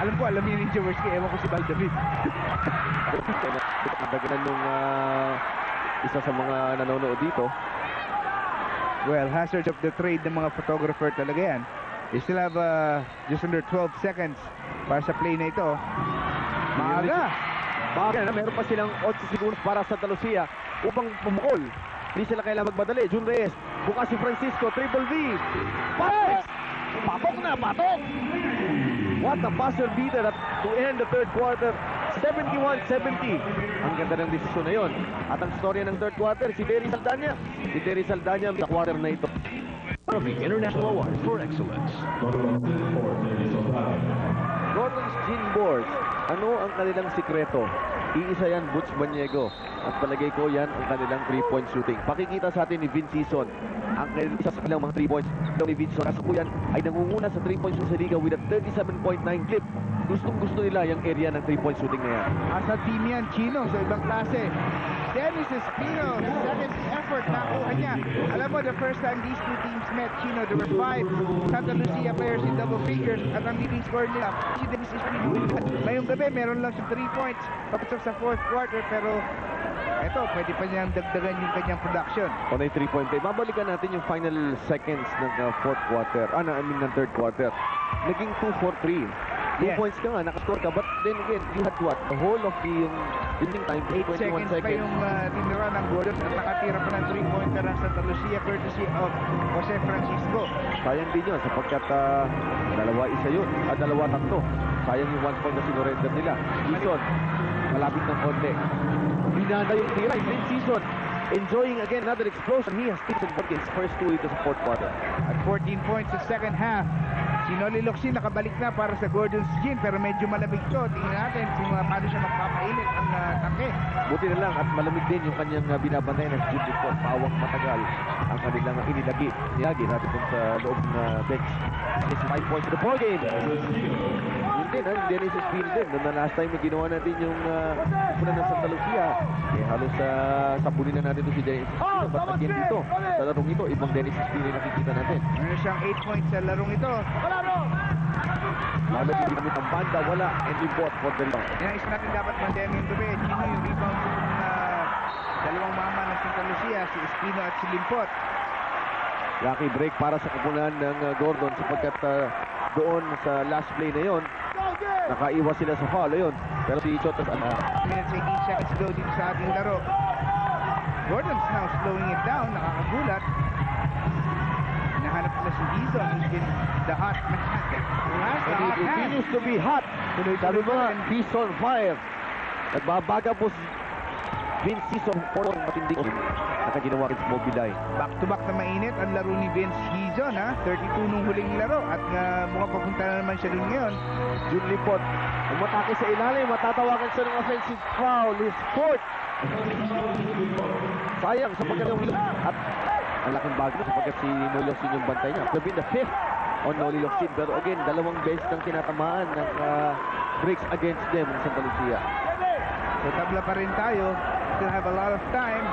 Alam niya ni Jaworski, ewan ko si Val David. Dagdagan nung isa sa mga nanonood dito. Well, hazards of the trade ng mga photographer talaga yan. They still have just under 12 seconds para sa play na ito. Maaga! Maaga na, meron pa silang 8 segundos para sa Santa Lucia upang pumukol. Hindi sila kailangan magmadali. Jun Reyes, bukas si Francisco, triple V. Pass! Patok na, patok! What a buzzer beater to end the third quarter. 71-70. Ang ganda ng desisyon na yun. At ang storya ng third quarter, si Terry Saldana. Si Terry Saldana sa quarter na ito. The International Award for Excellence. Gordon's Gin Boards. Ano ang kanilang sikreto? Iisa yan, Butch Banyego. At palagay ko yan ang kanilang 3-point shooting. Pakikita sa atin ni Vince Hison. Ang isa sa kanilang mga 3 points ni Vince Hison. Kasakuyan ay nangunguna sa 3-point shooting sa liga with a 37.9 clip. Gustong-gusto nila yung area ng 3-point shooting na yan. Asa team yan, Chino, sa ibang klase. Dennis Espino, second effort nakuha niya. Alam mo, the first time these two teams met, Chino, there were 5 Santa Lucia players in double figures at ang leading score nila, si Dennis Espino. Ngayong gabi, meron lang siya 3 points papasok sa fourth quarter, pero eto, pwede pa niyang dagdagan yung kanyang production. O na yung 3-point play. Babalikan natin yung final seconds ng fourth quarter. Ng third quarter. Naging 2-4-3. 2 Yes. points ka nga, nakascore ka, but then again, you had what? The whole of the yung winning time, 8 21 seconds pa seconds. yung tinira ng Gordon at nakatira pa ng 3-pointer ang Santa Lucia courtesy of Jose Francisco. Sayang din yun sapagkat 2-1 yun, 2-3. Sayang yung 1 point na sinurrender nila. Season, malapit ng konti. Binanda yung tira, yung season. Enjoying again another explosion. He has taken his first 2 dito sa fourth quarter. At 14 points sa second half. Si Noli Locsin nakabalik na para sa Gordon's Gin pero medyo malamig to. Tingnan natin kung paano siya magpapainit ang tangke. Buti na lang at malamig din yung kanyang binabantayan ng Jim dito. Pawang matagal ang kanilang inilagi. Nilagi natin dun sa loob ng bench. It's 5 points to the ball game. Yun din, Dennis Espino din. Noong na last time na ginawa natin yung punan ng Santa Lucia. Halos sabunin na natin ito si Dennis Espino. But again dito, sa larong ito, ibang Dennis Espino yung nakikita natin. Meron siyang 8 points sa larong ito. Halos hindi kami ang banda, wala. And we bought for the rebound. Inais natin dapat mandiyan yung gabi. Chino yung rebound ng dalawang mama ng Santa Lucia, si Espino at si Limpot. Lucky break para sa kapunan ng Gordon sapagkat doon sa last play na yon nakaiwas sila sa foul ayun. Pero si Chotas Minutes 18 seconds to go dito sa ating laro. Gordon's now slowing it down. Nakakagulat. Hinahanap nila si Dizon. He's been the hot man. and he continues to be hot. Sabi mo nga, he's on fire. Nagbabaga po si Vince Season for matindi nakaginawa rin sa Mobileye. Back-to-back na mainit ang laro ni Vince Hizon, ha? 32 nung huling laro at mukhang papunta na naman siya dun ngayon. Jun Lipot, umatake sa ilalim, matatawagan siya ng offensive foul. His fourth. Sayang sapagkat yung at ang laking bagay sapagkat si Noli Locsin yung bantay niya. Could be the fifth on Noli Locsin. Pero again, dalawang beses ng tinatamaan ng breaks against them ng Santa Lucia. So tabla pa rin tayo. Still have a lot of time.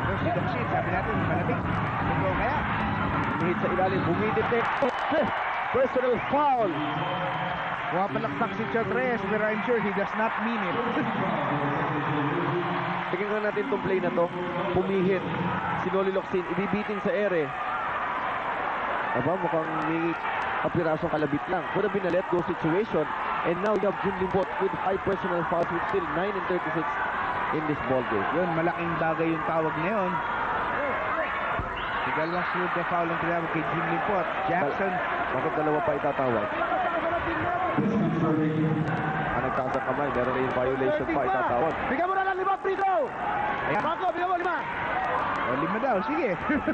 So si Locsin, sabi natin, malamig. Ito kaya. Hit sa ilalim, bumidit din. Personal foul. Wapalaksak si Chotres, pero I'm sure he does not mean it. Tingnan natin itong play na to. Pumihit si Noli Locsin, ibibitin sa ere. Aba, mukhang may kapirasong kalabit lang. Could have been a let-go situation. And now you have Jun Limpot with 5 personal fouls with still 9 and 36 in this ball game. Yun, malaking bagay yung tawag na yun. Dalawang sunod na foul ang tinawag kay Jim Limpot. Jackson. Bakit dalawa pa itatawag? Nagkasang kamay, meron na yung violation pa itatawag. Bigyan mo na lang 5 free throw! Ayan. Marco, bigyan mo 5! O, 5 daw, sige.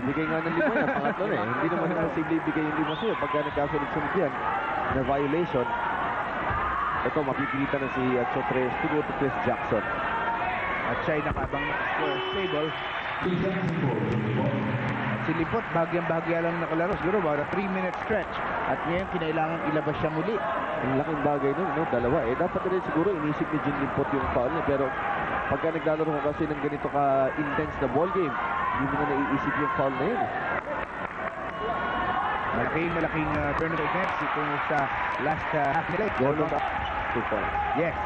Bigay nga ng 5 yan, pangatlo na eh. Hindi naman imposible ibigay yung 5 sa'yo. Pagka nagkasunod-sunod yan na violation, ito mapipilitan na si Chotres to go to Chris Jackson. At siya'y nakabang score stable. At si Limpot, bagyang-bagya lang nakalaro. Siguro about a 3-minute stretch. At ngayon, kinailangan ilabas siya muli. Ang laking bagay nun, no? Dalawa. Dapat rin siguro inisip ni Jun Limpot yung foul niya. Pero pagka naglalaro ko kasi ng ganito ka-intense na ball game, hindi mo na naiisip yung foul na yun. Malaking tournament events ito sa last half nila. Gordon ba? Super. Yes.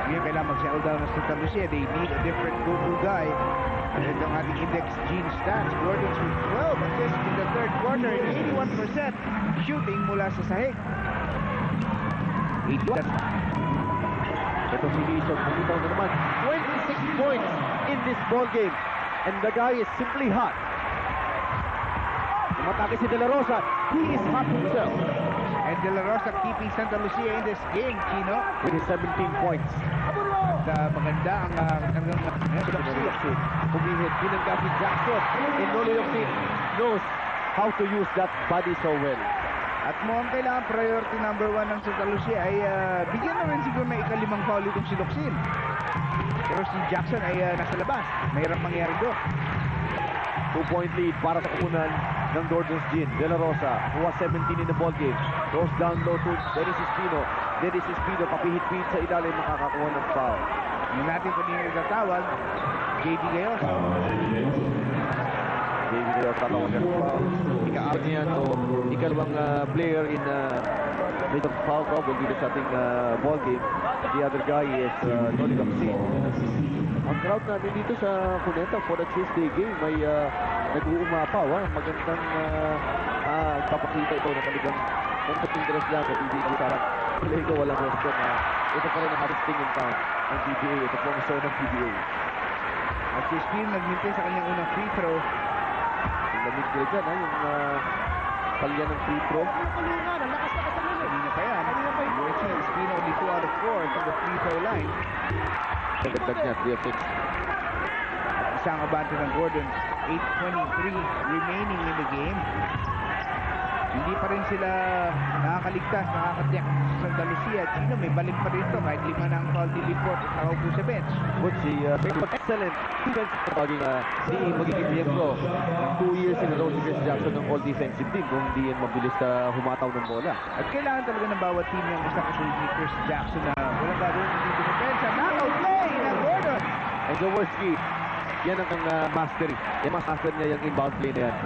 Ngayon kailangan mag-settle down ng Santa Lucia. They need a different go-to guy. And ito ang ating index gene stats. Gordon's with 12 assists in the third quarter and 81% shooting mula sa sahig. 81. Ito si Leeson, bumitaw na naman. 26 points in this ball game. And the guy is simply hot. Umatake si De La Rosa. He is hot himself. And De La Rosa keeping Santa Lucia in this game, Chino. With his 17 points. At maganda ang kanilang Locsin. Pumihit, binangga si Jackson. And Noli Locsin knows how to use that body so well. At mukhang kailangan priority number 1 ng Santa Lucia ay bigyan na rin siguro na ika-5 foul itong si Locsin. Pero si Jackson ay nasa labas. Mahirap mangyari doon. 2-point lead para sa kupunan ng Gordon's Gin. De La Rosa, who was 17 in the ball game, goes down low to Dennis Espino. Dennis Espino, papihit-pihit sa ilalim, makakakuha ng foul. Hindi natin kung nino itatawag. JD Gayos. David Reyes tatawag ng foul. Ika-out niya to ikalawang player in major foul trouble dito sa ating ball game. The other guy is Noli Locsin. Ang crowd natin dito sa Cuneta for the Tuesday game may nag-uumapaw. Magandang papakita ito ng kanilang Kung interest lang, at hindi parang play ko walang question na ito pa rin ang harvesting in town ng PBA. Ito po ang show ng PBA. At si Spino nagmintin sa kanyang unang free throw. Yung lamig nila dyan, ha? Yung palya ng free throw. Kanina pa yan. USC, Spino only 2 out of 4 from the free throw line. Pagdagdag niya, 3 of 6. At isang abante ng Gordon. 8:23 remaining in the game. Hindi pa rin sila nakakaligtas, nakakatiyak sa Santa Lucia. Chino, may balik pa rin ito kahit 5 na ang foul ni Limport at nakaupo sa bench. Good si excellent defense magiging miyembro ng 2 years in a row si Chris Jackson ng all defensive team kung hindi yan mabilis na humataw ng bola. At kailangan talaga ng bawat team yung basta kasunod ni Chris Jackson na walang gagawin hindi defense. Knockout play ng Gordon! And Jaworski, yan ang mastery. Yung master niya yung inbound play na yan.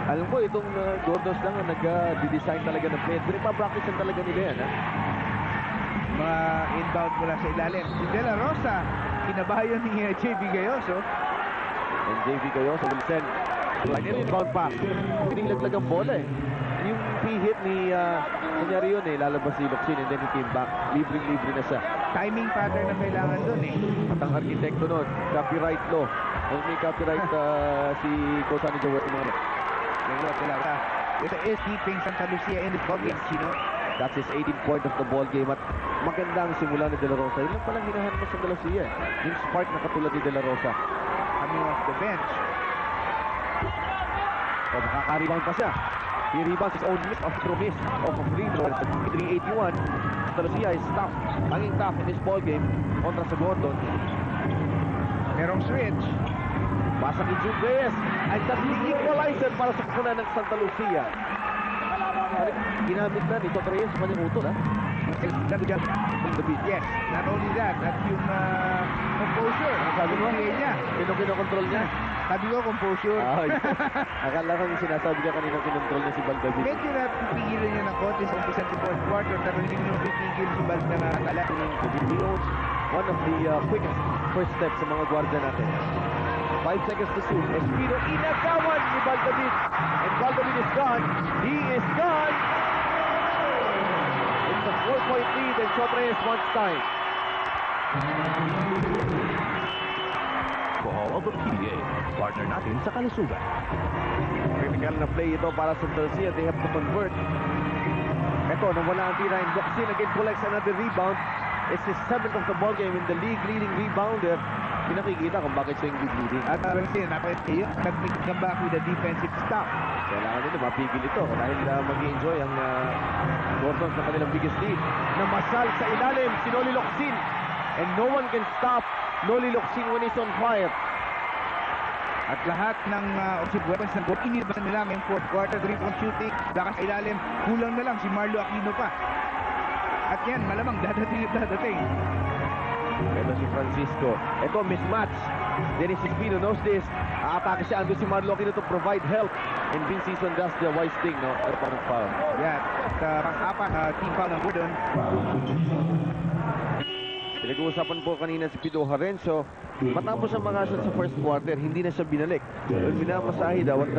Alam ko, itong Gordons lang ang nag-design talaga ng play. Pero pa-practice talaga nila yan, ha? Mga inbound mula sa ilalim. Si De La Rosa, kinabayan ni JV Gayoso. And JV Gayoso will send like an inbound pass. Pinilaglag ang bola, eh. Yung p-hit ni, kunyari yun, eh, lalabas si Luxin and then he came back. Libre-libre na siya. Timing pattern na kailangan dun, eh. At ang arkitekto nun, copyright law. Kung may copyright si Coach Anya Jaclyn, Ito is keeping Santa Lucia in the ballgame, Chino. that's his 18th point of the ball game at magandang simula ni De La Rosa. Yun lang palang hinahan mo sa Lucia. Yung spark na katulad ni De La Rosa. Coming off the bench. O makaka-rebound pa siya. He rebounds his own miss after miss of a free throw at 381. Santa Lucia is tough. Hanging tough in this ball game kontra sa Gordon. Merong switch. Basa ni Jude Reyes. And that's the equalizer para sa kukunan ng Santa Lucia. Ginamit na ni Coach Reyes sa kanyang utol, ha? Yes, not only that, at yung composure. Sabi mo? Niya. Kinokontrol niya. Sabi ko, composure. Akala ko yung sinasabi niya kanina kinontrol niya si Baldavid. Medyo na pipigilan niya ng konti sa umpisa sa fourth quarter, pero hindi mo pipigil si Bal na nakatala. One of the quickest first steps sa mga gwardiya natin. 5 seconds to shoot. Espino inagawan ni Baldavid. And Baldavid is gone. He is gone. It's a 4-point lead and Sotres wants time. Ball of the PBA, partner natin sa kalusugan. Critical na play ito para sa Santa Lucia. They have to convert. Ito, nawala ang tira. And Doxin again collects another rebound. It's his 7th of the ball game in the league leading rebounder. Pinakikita kung bakit siya yung leading. At napakita nag-come back with a defensive stop. Kailangan nila mapigil ito dahil mag-i-enjoy ang Gordons na kanilang biggest lead. Namasal sa ilalim si Noli Locsin. And no one can stop Noli Locsin when he's on fire. At lahat ng offensive weapons ng Gordon, inibasan nila ngayong fourth quarter, 3-point shooting, lakas sa ilalim, kulang na lang si Marlo Aquino pa. At yan, malamang dadating. Ito si Francisco. Ito, mismatch. Dennis Espino knows this. Aatake siya. Ando si Marlo Aquino to provide help. And Vince Season does the wise thing, no? Pero parang foul. Yan. At pang-apat, team foul ng Gordon. Pinag-uusapan po kanina si Pido Harencio. Matapos ang mga shots sa first quarter, hindi na siya binalik. Minamasahe daw at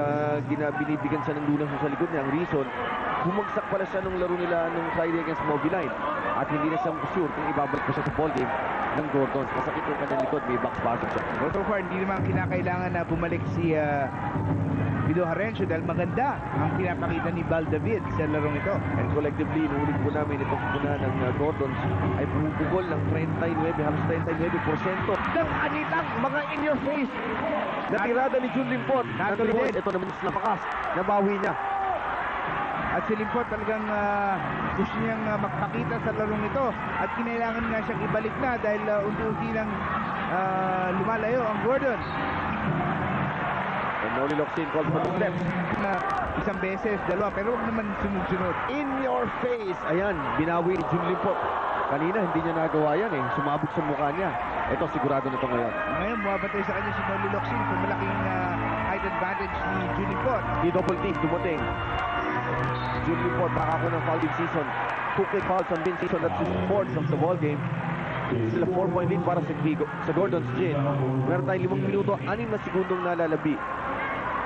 binibigyan siya ng lunas sa likod niya. Ang reason, bumagsak pala siya nung laro nila nung Friday against Mobiline. At hindi na siya sure kung ibabalik pa siya sa ball game ng Gordons. Masakit yung kanyang likod, may backspasm siya. Well, so far, hindi naman kinakailangan na bumalik si Pido Harencio dahil maganda ang pinapakita ni Bal David sa larong ito. And collectively, inuulit po namin itong puna ng Gordons ay bumubugol ng 39, halos 39% ng kanilang mga in-your-face na tirada ni Jun Limpot. Ito naman is napakas, nabawi niya. At si Limpot talagang gusto niyang magpakita sa larong ito at kinailangan nga siyang ibalik na dahil unti-unti nang lumalayo ang Gordon. And Noli Locsin calls for the steps. Isang beses, dalawa, pero huwag naman sunod-sunod. In your face! Ayan, binawi ni Jun Limpot. Kanina, hindi niya nagawa yan eh. Sumabog sa mukha niya. Ito, sigurado nito ngayon. Ngayon, bumabatay sa kanya si Noli Locsin kung malaking height advantage ni Jun Limpot. Di double team, dumating. Jun Limpot, baka ako ng foul din season. 2 fouls on bin season. That's his 4th of the ball game. Sila 4-point lead para sa Gordon's Gin. Meron tayong 5 minuto, 6 na segundong nalalabi.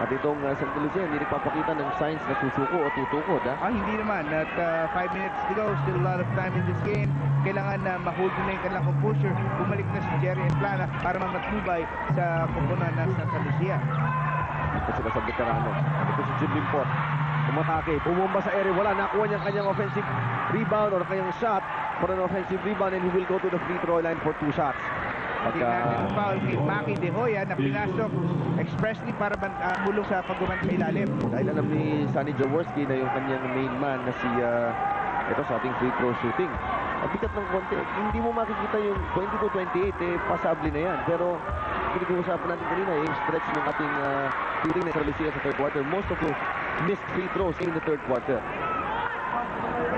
At itong Santa Lucia, hindi nagpapakita ng signs na susuko o tutukod. Hindi naman. At 5 minutes to go. Still a lot of time in this game. Kailangan na ma-hold na yung kanilang composure. Bumalik na si Jerry Esplana para matubay sa koponan ng Santa Lucia. Ito sila sa veterano. Ito si Jun Limpot. Umatake. Pumumba sa area. Wala. Nakuha niya kanyang offensive rebound or kanyang shot for an offensive rebound and he will go to the free throw line for 2 shots. Tingnan foul kay Maki De Hoya na pinasok expressly para bulong sa pagguman sa ilalim. Dahil alam ni Sonny Jaworski na yung kanyang main man na si ito sa ating free throw shooting. Bigat ng konti. Hindi mo makikita yung 22-28 pasabli na yan. Pero pinag-uusapan natin kanina yung stretch ng ating shooting na Lucia sa third quarter. Most of the missed free throws in the third quarter.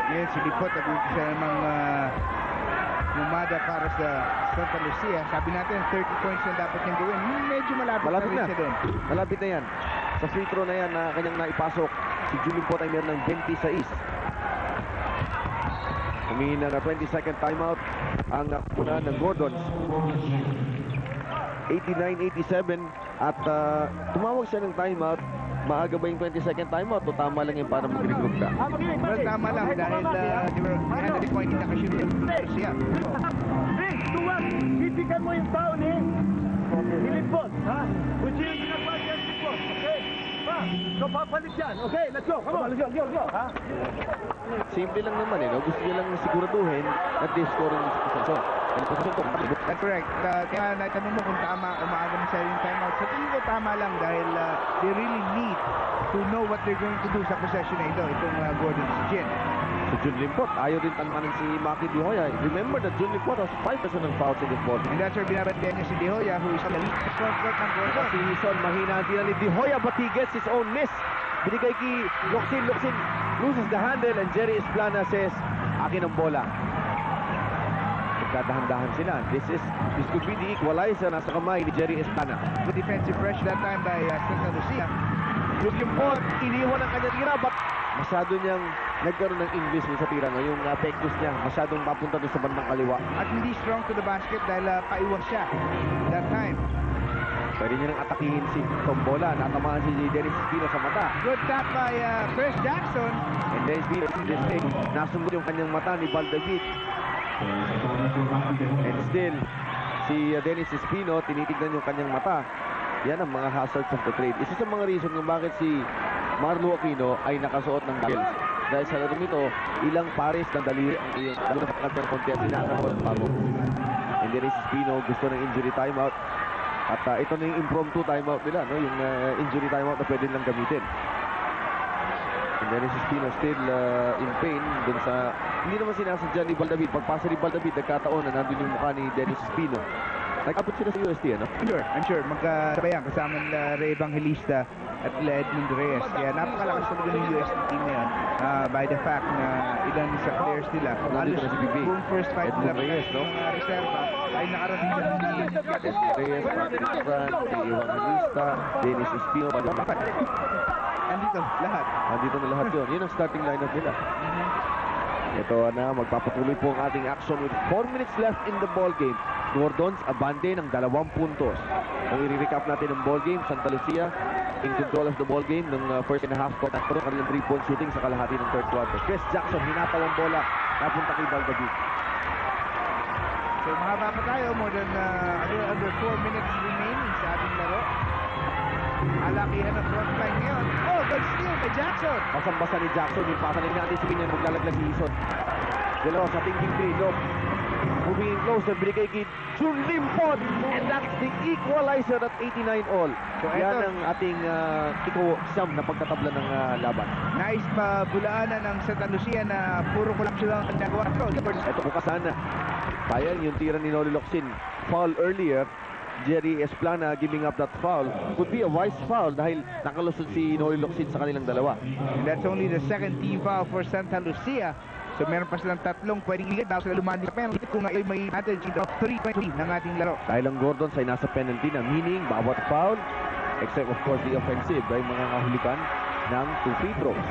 Again, si Lipot nag-umpisa namang lumada para sa Santa Lucia. Sabi natin 30 points na dapat niyang gawin. Medyo malapit na rin siya doon. Malapit na yan. Sa free throw na yan na kanyang naipasok, si Julian Pot ay meron ng 26. Humingi na 20-second timeout ang una ng Gordons. 89-87 at tumawag siya ng timeout. Maaga ba yung 20-second timeout o tama lang yung para mag-regroup ka? Well, tama lang dahil they were behind the point nakashoot yung Lucia. Rick, tuwag! Titikan mo yung tao ni Hilipot, ha? Kung sino yung ginagawa niya Hilipot, okay? Ha? So, papalit yan. Okay, let's go. Come on, let's go. Ha? Simple lang naman no? Gusto niya lang siguraduhin at they score yung posisyon. That's correct. Kaya natanong mo kung tama o maaga mo sa yung timeout. Sa tingin ko tama lang dahil they really need to know what they're going to do sa possession na ito. Itong Gordon si Jin. Si Jun Limpot, ayaw din tanmanan si Maki De Hoya. Remember that Jun Limpot has 5% of fouls in this ball. And that's where binabantayan niya si De Hoya who is the lead front court ng Gordon. Si Hison, mahina ang tira ni De Hoya but he gets his own miss. Binigay kay Luxin loses the handle and Jerry Esplana says, akin ang bola. Nagkadahan-dahan sila. This could be the equalizer nasa kamay ni Jerry Esplana. Good defensive pressure that time by Santa Lucia. Yung Pot, iniwan ang kanyang tira but masyado niyang nagkaroon ng English sa tira. Yung pectus niya, masyadong mapunta doon sa bandang kaliwa. At hindi strong to the basket dahil paiwas siya that time. Pwede niya nang atakihin si Tombola. Natamaan si Dennis Espino sa mata. Good tap by Chris Jackson. And Dennis Espino, this thing, nasungod yung kanyang mata ni Baldavit. And still, si Dennis Espino, tinitignan yung kanyang mata. Yan ang mga hazards of the trade. Isa sa mga reason kung bakit si Marlo Aquino ay nakasuot ng goggles. Dahil sa larong ito, ilang pares ng daliri ang iyong nakakad ng konti at inakakaroon ng bago. And Dennis Espino gusto ng injury timeout. At ito na yung impromptu timeout nila, no? Yung injury timeout na pwede lang gamitin. And Dennis Espino still in pain dun sa, hindi naman sinasadya ni Baldavit. Pagpasa ni Baldavit, nagkataon na nandun yung mukha ni Dennis Espino. Nag-abot sila sa UST, ano? I'm sure. Magkasabayan kasama nila Ray Evangelista at nila Edmund Reyes. Kaya napakalakas talaga ng UST team na yan by the fact na ilan sa players nila. Halos kung first fight nila Reyes, no? Reserva ay nakarating na si Reyes, Evangelista, Dennis Espino, andito lahat. Andito na lahat yun. Yun ang starting lineup nila. Ito na, magpapatuloy po ang ating action with 4 minutes left in the ball game. Gordons, abante ng 2 puntos. Kung i-recap natin ang ball game, Santa Lucia in control of the ball game ng first and a half quarter. Pero kanilang 3-point shooting sa kalahati ng third quarter. Chris Jackson, hinataw ang bola. Napunta kay Baldavit. So mahaba pa tayo. More than under 4 minutes remaining sa ating laro. Alakihan ang front line ngayon. Oh, good steal kay Jackson. Basang-basa ni Jackson. Yung pasa nila natin si Pinyan. Maglalaglag si Hison. Dalawa sa thinking three. Look. Moving closer. Binigay kay Jun Limpot. And that's the equalizer at 89 all. So yan ang ating iko-siyam na pagtatabla ng laban. Nice pa bulaanan ng Santa Lucia na puro kulang sila ang nagawa. Ito bukasan na. Sayang yung tira ni Noli Locsin. Foul earlier. Jerry Esplana giving up that foul. Could be a wise foul dahil nakalusot si Noli Locsin sa kanilang dalawa. And that's only the second team foul for Santa Lucia. So meron pa silang tatlong pwedeng ilit daw sila lumandi sa penalty kung ay may advantage of 3-3 ng ating laro. Dahil ang Gordons ay nasa penalty na, meaning bawat foul except of course the offensive ay mga kahulikan ng 2 free throws.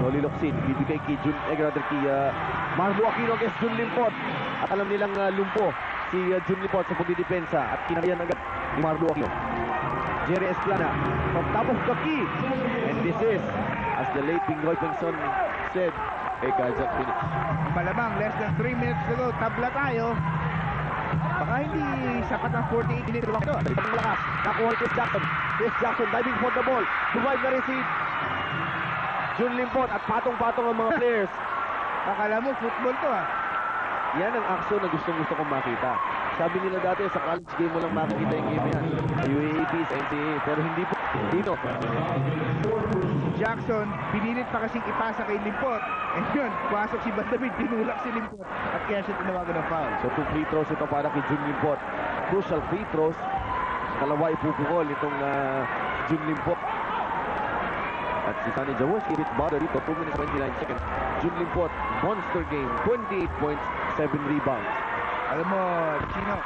Noli Locsin bibigay kay Marlo Aquino against Jun Limpot. At alam nilang lumpo si Jun Limpot sa pagdidepensa at kinayan agad ni Marlo Aquino. Jerry Esplana from top of the key. And this is, as the late Pingoy Pengson said, a kajak finish. Malamang, less than 3 minutes to go. Tabla tayo. Baka hindi sapat ang 48 minutes lang ito. Ang lakas. Nakuha ni Chris Jackson. Chris Jackson diving for the ball. Divide na rin si Jun Limpot at patong-patong ang mga players. Akala mo, football to ah. Yan ang aksyon na gustong-gusto kong makita. Sabi nila dati sa college game mo lang makikita yung game yan. Sa UAAP, sa NCAA. Pero hindi po dito. Jackson, pinilit pa kasing ipasa kay Limpot. And yun, pasok si Bandamid, tinulak si Limpot. At kaya siya tinawagan ng foul. So 2 free throws ito para kay Jun Limpot. Crucial free throws. Kalawa ipupukol itong Jun Limpot. At si Anya Jaclyn hit bother dito, 2 minutes 29 seconds. Jun Limpot, monster game, 28 points, 7 rebounds. Alam mo, Chino,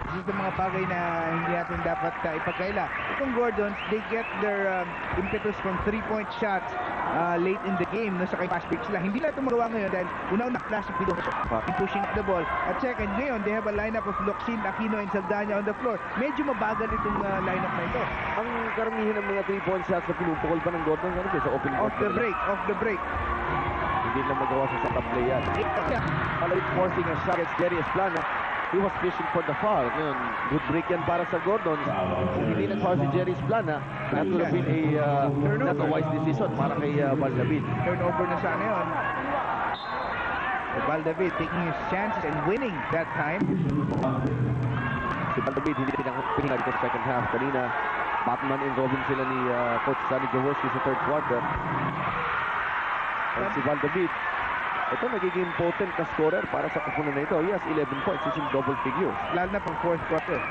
this is the mga bagay na hindi natin dapat ipagkaila. Itong Gordons, they get their impetus from 3-point shots late in the game no, sa kay fast break sila. Hindi na ito magawa ngayon dahil una-una classic Pido in pushing the ball. At second, ngayon, they have a lineup of Lucia, Aquino, and Saldana on the floor. Medyo mabagal itong lineup na ito. Ang karamihan ng mga 3-point shots na pinupukol pa ng Gordon, ano ba sa opening Off the break. Hindi lang magawa sa setup play yan. Palait forcing a shot against Jerry Esplana. He was fishing for the foul. Ngayon, good break yan para sa Gordon. Hindi nag-foul si Jerry Esplana. That would have been not a wise decision para kay Valdavid. Turnover na sana yun. So Valdavid taking his chances and winning that time. Si Valdavid hindi pinag sa second half. Kanina, Batman and Robin sila ni Coach Anya Jaclyn sa third quarter. And si Valdavid, ito nagiging potent na scorer para sa kupunan na ito. He has 11 points, he's in double figures. Lalo na pang fourth quarter.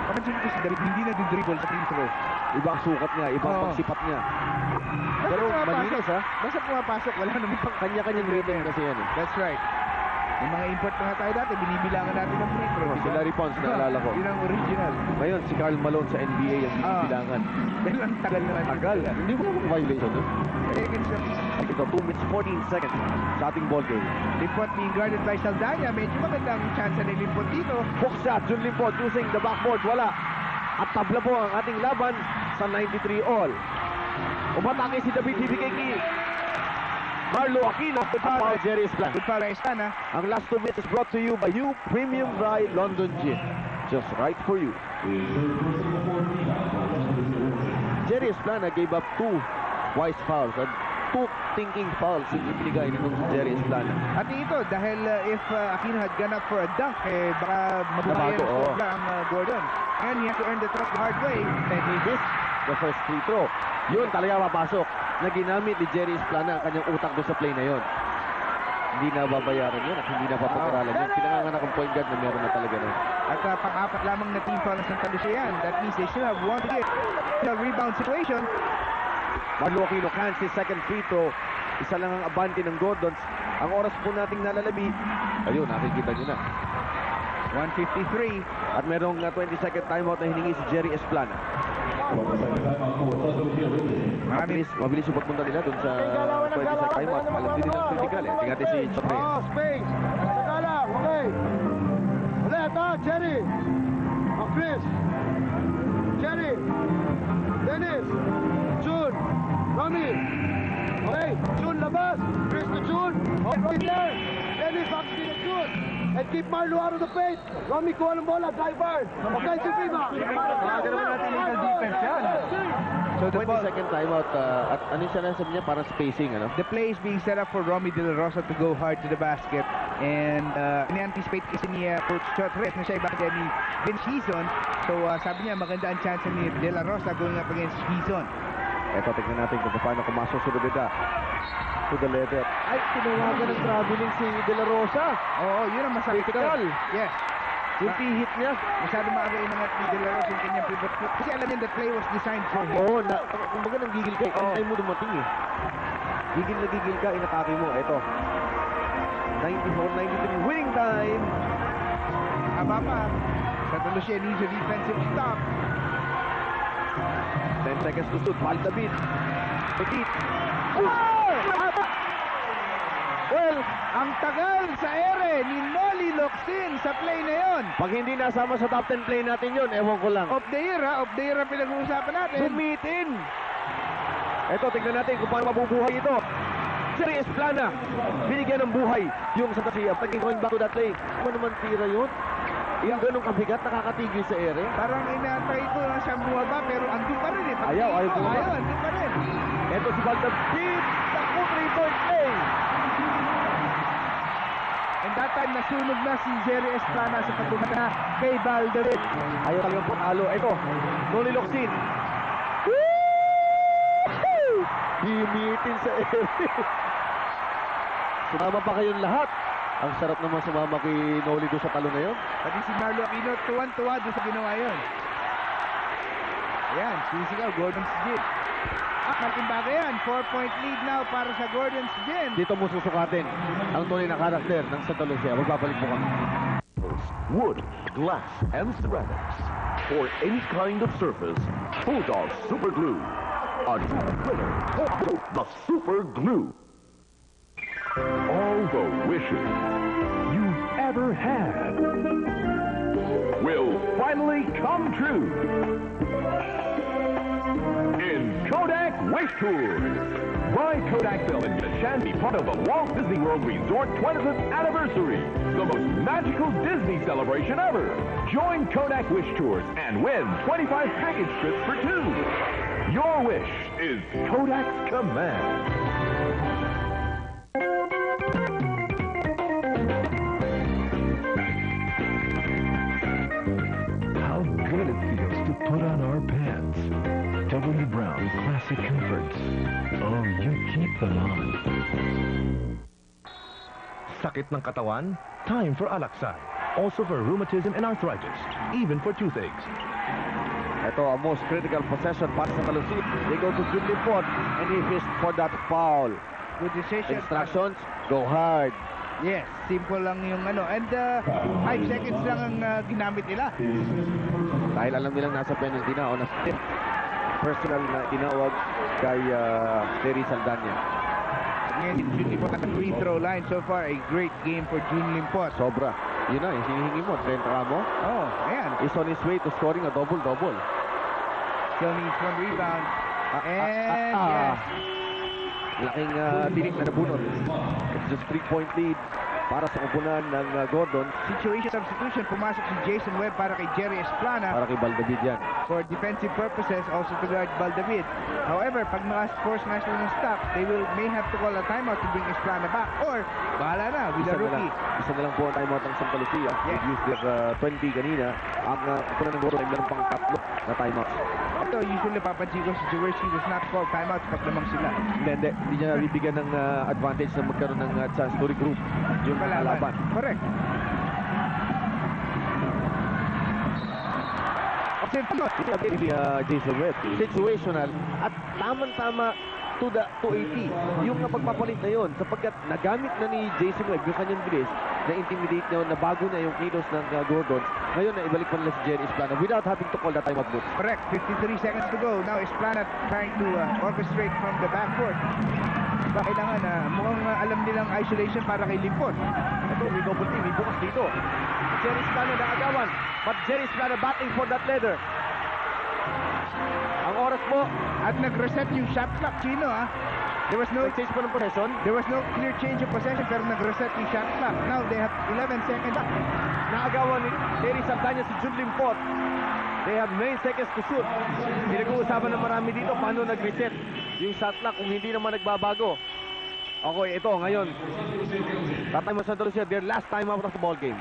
Kapansin ko si David, hindi nag-dribble sa free throw. Iba ang sukat niya, iba ang pagsipat niya. Pero malinis ha. Basta pumapasok, wala naman pang Kanya-kanyang rhythm kasi yan eh. That's right. Yung mga import na nga tayo dati, binibilangan natin ng free throw. Si Larry Pons, naalala ko. Yun ang original. Ngayon, si Karl Malone sa NBA ang binibilangan. Dahil ang tagal naman. Tagal. Hindi mo naman violation doon. Eh, Ito, 2 minutes 14 seconds sa ating ball game. Limpot being guarded by Saldana. Medyo magandang chance na Limpot dito. Hook shot, Jun Limpot using the backboard. Wala. At tabla po ang ating laban sa 93 all. Umatake si David Hibikeki. Marlo Aquino. Good foul, Jerry Esplana. Good foul, Esplana. Ang last 2 minutes is brought to you by you, Premium Dry London Gin. Just right for you. Jerry Esplana gave up 2 wise fouls and 2 thinking fouls yung ibinigay nitong si Jerry Esplana. At ito, dahil if Aquino had gone up for a dunk, baka mabuhayan ang Gordon. And he has to earn the trust the hard way. And he missed the first free throw. Yun talaga papasok na ginamit ni Jerry Esplana ang kanyang utak doon sa play na yun. Hindi na babayaran yun at hindi na papag-aralan yun. Pinanganganak ang point guard na meron na talaga nun. At pang-apat lamang na team foul ng Santa Lucia yan. That means they should have won to get the rebound situation. Marlo Aquino can't his second free throw. Isa lang ang abante ng Gordons. Ang oras po nating nalalabi. Ayun, nakikita nyo na. 1:53. At merong 20-second timeout na hiningi si Jerry Esplana. Mabilis yung pagpunta nila dun sa 20-second timeout. Alam din nilang critical eh. Tingnan natin si Chopre. Space. Tagala, okay. Ulit, Jerry. Chris. Jerry. Dennis. June. Romy. Okay, June labas. Chris to June. Okay, right there. Dennis back to June. And keep Marlo out of the paint. Romy, kuha ng bola. Driver. Okay, si Prima. Gagawin natin legal defense yan. So the 20-second timeout. At ano siya nasabi niya? Parang spacing, ano? The play is being set up for Romy De La Rosa to go hard to the basket. And ini-anticipate kasi ni Coach Chotres na siya ibang ni Vince Hizon. So sabi niya maganda ang chance ni De La Rosa going up against Hizon. Ito, tignan natin kung paano kumasok si Rubeda to the leather. Ay, tinawagan ng traveling si De La Rosa. Oo, yun ang masakit. Critical. Yes. Yung hit niya. Masyado maaga inangat ni De La Rosa yung kanyang pivot foot. Kasi alam niya that play was designed for him. Oo, kumbaga nang gigil ka. Antay mo dumating eh. Gigil na gigil ka, inatake mo. Ito. 94-93, winning time. Aba pa. Santa Lucia needs a defensive stop. 10 seconds to shoot. Valdavid. Petit. Well, Ang tagal sa ere ni Noli Locsin sa play na yon. pag hindi nasama sa top 10 play natin yun, ewan ko lang. Of the year, pinag-uusapan natin. Sumitin! Ito, tignan natin kung paano mabubuhay ito. Jerry Esplana, binigyan ng buhay yung Santa Lucia. Pag going back to that play, ano naman tira yun? Yung ganong kabigat, nakakatigil sa ere. Parang inatry ko na siyang bumaba, pero andun pa rin eh. Ayaw bumaba. Ayaw, andun pa rin. Ito si Valdabid, naku, 3-point play. And that time, nasunog na si Jerry Esplana sa pagkumata kay Valdabid. Ayaw talagang patalo. Ito, Noli Locsin. Himitin sa ere. Sumama pa kayong lahat. Ang sarap naman sumama kay Noli doon sa talo na yun. Pati si Marlo Aquino, tuwan-tuwa doon sa ginawa yun. Ayan, sisigaw, Gordon's Gym. Malaking bagay yan. 4-point lead now para sa Gordon's Gym. Dito mo susukatin ang tunay na karakter ng Santa Lucia. Magbabalik po kami. Wood, glass, and ceramics. For any kind of surface, Bulldog Super Glue. A true winner. The Super Glue. All the wishes you've ever had will finally come true in Kodak Wish Tours. Buy Kodak film and get a chance to be part of the Walt Disney World Resort 25th Anniversary, the most magical Disney celebration ever. Join Kodak Wish Tours and win 25 package trips for two. Your wish is Kodak's command. How good it feels to put on our pants. W. Brown Classic Comforts. Oh, you keep them on. Sakit ng katawan? Time for Alaxan. Also for rheumatism and arthritis. Even for toothaches. Ito ang most critical possession para sa Talusit. They go to Jun Limpot and he fished for that foul. Good decision. Instructions, go hard. Yes, simple lang yung ano. And 5 seconds lang ang ginamit nila. Dahil alam nilang nasa penalty na o nasa tip. Personal na tinawag kay Terry Saldana. Ngayon, Jun Limpot at the free throw line. So far, a great game for Jun Limpot. Sobra. Yun na, hinihingi mo. 30 ka mo. Oh, ayan. Is on his way to scoring a double-double. Still needs one rebound. And yes. Laking tinik na nabunot. It's just 3-point lead para sa kupunan ng Gordon. Situation substitution. Pumasok si Jason Webb para kay Jerry Esplana. Para kay Valdabid yan. For defensive purposes, also to guard Valdabid. However, pag naka-force national ng stop, they may have to call a timeout to bring Esplana back. Or, bahala na with the rookie. Isa na lang po ang timeout ng Santa Lucia. Yes. They used their 20 kanina. Ang kupunan ng Gordon ay meron pang 3 na timeout. Ito, usually papansin ko si Jersey does not call timeouts pag lamang sila. Hindi niya nabibigyan ng advantage na magkaroon ng chance to regroup yung kalaban. Correct. Jason Webb. Situational at tamang-tama to 80. Yung napagpapalit na yun sapagkat nagamit na ni Jason Webb yung kanyang bilis na intimidate niya, na bago na yung kilos ng Gordon. Ngayon na ibalik pa nila si Jerry Esplana without having to call that timeout booth. Correct. 53 seconds to go. Now Esplana trying to orchestrate from the backcourt. Kailangan mukhang alam nilang isolation para kay Limpot. Ito, may double team. May bukas dito. Jerry Esplana na agawan. But Jerry Esplana batting for that leather. Ang oras mo. At nag-reset yung shot clock, Chino, ha? There was no Change po ng possession. There was no clear change of possession pero nag-reset yung shot clock. Now they have 11 seconds. Naagawan ni Terry Saldana si Jun Limpot. They have 9 seconds to shoot. Pinag-uusapan ng marami dito paano nag-reset yung shot clock kung hindi naman nagbabago. Okay, ito ngayon. Tatay mo Santa Lucia, their last time out of the ball game.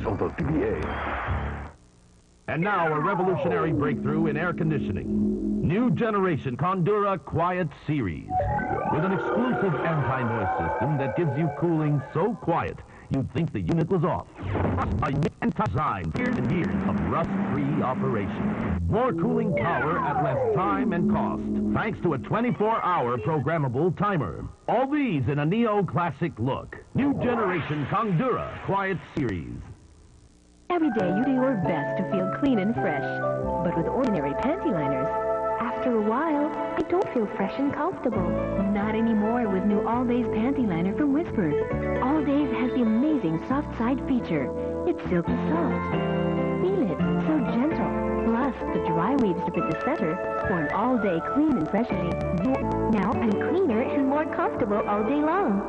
Of the PBA. And now a revolutionary breakthrough in air conditioning. New generation Condura Quiet Series. With an exclusive anti-noise system that gives you cooling so quiet you'd think the unit was off. A design years and years of rust-free operation. More cooling power at less time and cost, thanks to a 24-hour programmable timer. All these in a neo-classic look. New generation Condura Quiet Series. Every day you do your best to feel clean and fresh. But with ordinary panty liners, after a while, they don't feel fresh and comfortable. Not anymore with new All Days Panty Liner from Whisper. All Days has the amazing soft side feature. It's silky soft. Feel it, so gentle. Plus, the dry weave strip at the center for an all-day clean and fresh day. Now, and cleaner and more comfortable all day long.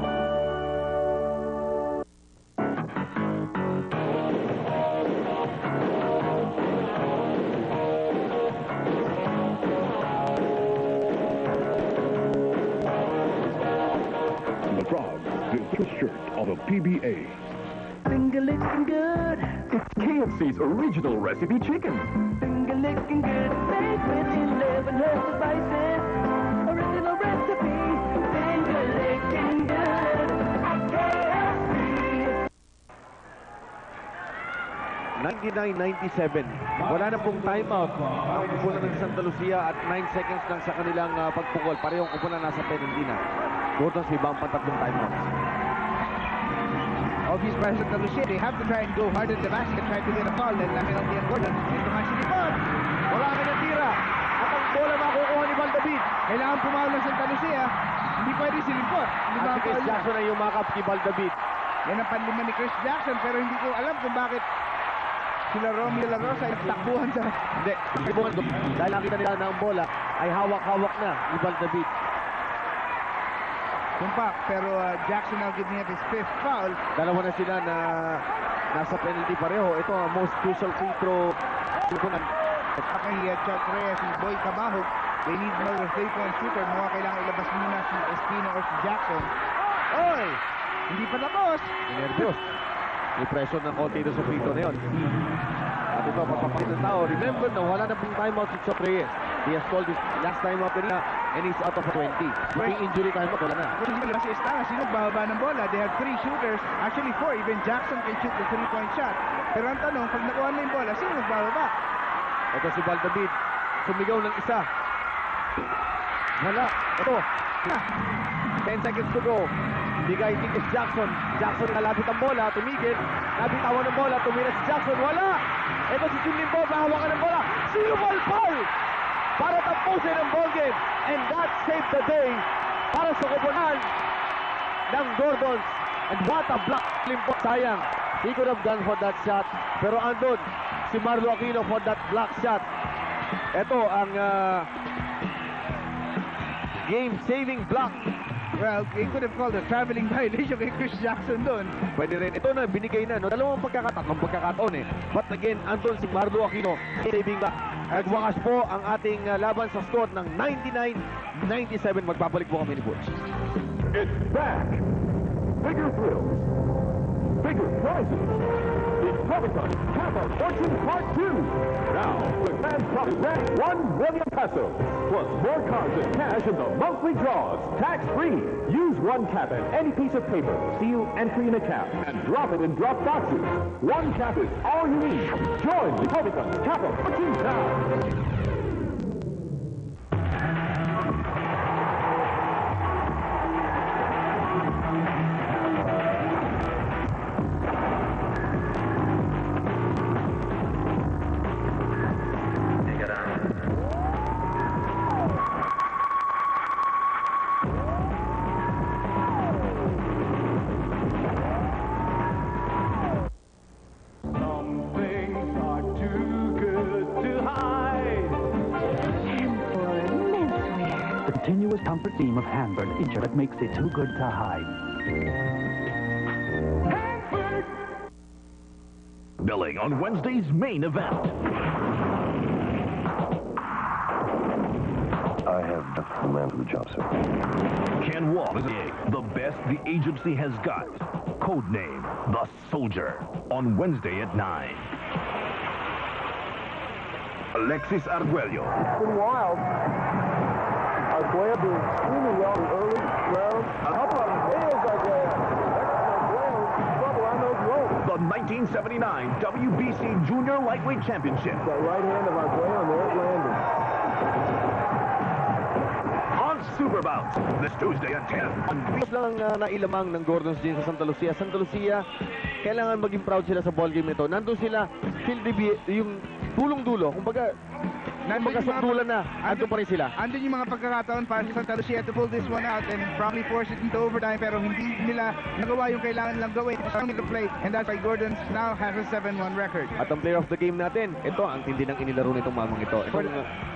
The Frog, the official shirt of the PBA. Finger licking good. It's KFC's original recipe chicken. Finger licking good. Made with 11 herbs and spices. Original recipe. Finger licking good. KFC. 99-97. Wala na pong timeout. Ang kupunan ng Santa Lucia at 9 seconds lang sa kanilang pagpukol. Parehong kupunan nasa penalty na. Gordons may bang pantatlong timeouts. Obvious para Santa Lucia, they have to try and go hard at the basket, try to get a foul, and penalty and Gordon. Ito nga si Lipon. Wala ka natira. At ang bola makukuha ni Valdavid. Kailangan pumawal ng Santa Lucia. Hindi pwede si Lipon. At si Chris Jackson ay yumakap kay Valdavid. Yan ang panlima ni Chris Jackson, pero hindi ko alam kung bakit sila Romy De La Rosa ay takbuhan sa... Hindi. Dahil nakita nila na ang bola ay hawak-hawak na ni Valdavid. Tumpak, pero Jackson now giving up his 5th foul. Dalawa na sila na nasa penalty pareho. Ito ang most crucial free throw. At kay Chuck Reyes and Boy Camahog, they need another 3-point shooter. Mga kailangan ilabas muna si Espino or si Jackson. Oy! Hindi pa tapos. Nervyos. May pressure ng konti ito sa free throw na yun. At ito, pagpapakita ng tao. Remember na wala na pong timeout si Chuck Reyes. He has called his last timeout kanina and he's out of 20. Yung injury timeout, wala na. Kasi Estara, sino bababa ng bola? They have 3 shooters. Actually 4. Even Jackson can shoot the 3-point shot. Pero ang tanong, pag nakuha na yung bola, sino magbababa? Ito si Valdavid. Sumigaw ng isa. Wala. Ito. 10 seconds to go. Bigay ni Jackson. Jackson kalapit ang bola. Tumigil. Nabitawan ng bola. Tumira si Jackson. Wala. Ito si Jim Limbo. Mahawakan ng bola. Sinumalpal para tapusin ang ball game. And that saved the day para sa koponan ng Gordons. And what a block. Limbo. Sayang. He could have gone for that shot. Pero andun si Marlo Aquino for that block shot. Ito ang game-saving block. Well, they could have called a traveling violation kay Chris Jackson doon. Pwede rin. Ito na, binigay na. No? Dalawang pagkakataon eh. But again, andun si Marlo Aquino. Saving back. Nagwakas po ang ating laban sa score ng 99-97. Magbabalik po kami ni Butch. It's back. Bigger thrills. Bigger prizes. It's Comic-Con Kappa Fortune Part 2. Now, the grand prize ranks 1 million pesos. Plus more cards and cash in the monthly draws. Tax-free. Use 1 cap and any piece of paper. Seal entry in a cap and drop it in drop boxes. 1 cap is all you need. Join the Comic-Con Kappa Fortune now. Continuous comfort theme of Hamburg feature that makes it too good to hide. Billing on Wednesday's main event. I have the man for the job, sir. Ken Wall, the best the agency has got. Codename, The Soldier, on Wednesday at 9. Alexis Arguello. It's been wild. Arguello doing extremely well in the early round. How about Nails Arguello? Arguello in trouble on those ropes. The 1979 WBC Junior Lightweight Championship. The right hand of Arguello and there it landed. On Superbounce, this Tuesday at 10. Bilis lang ang nailamang ng Gordons din sa Santa Lucia. Santa Lucia, kailangan maging proud sila sa ballgame ito. Nandun sila, yung tulong-dulo. Kumbaga, magkasundulan na, andun pa rin sila. Andun yung mga pagkakataon para sa Santa Lucia to pull this one out and probably force it into overtime, pero hindi nila nagawa yung kailangan lang gawin. It's only to play, and that's why Gordon now has a 7-1 record. At ang player of the game natin, ito ang tindi ng inilaro nitong mamang ito. Itong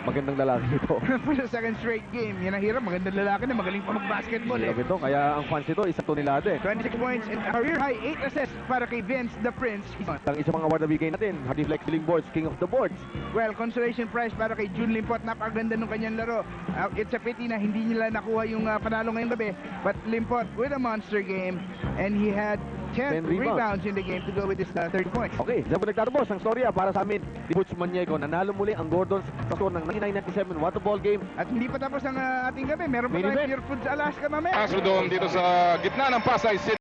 magandang lalaki ito. For the second straight game, yan ang hirap. Magandang lalaki na magaling pa mag-basketball eh. Ito, kaya ang fans ito, isang tonelada eh. 26 points and career high 8 assists para kay Vince the Prince. Ang isang mga award na bigay natin, Hardy Flexiling Boards, King of the Boards. Well, consolation prize para kay June Limpot. Napakaganda nung kanyang laro. It's a pity na hindi nila nakuha yung panalo ngayong gabi. But Limpot with a monster game, and he had 10 rebounds in the game to go with his 30 points. Okay, diyan po nagtatapos ang storya para sa amin. Di Butch Maniego, nanalo muli ang Gordons sa score ng 99-97. What a ball game. At hindi pa tapos ang ating gabi. Meron pa Main tayong event. Pure Foods Alaska mamaya. Kaso doon dito sa gitna ng Pasay City.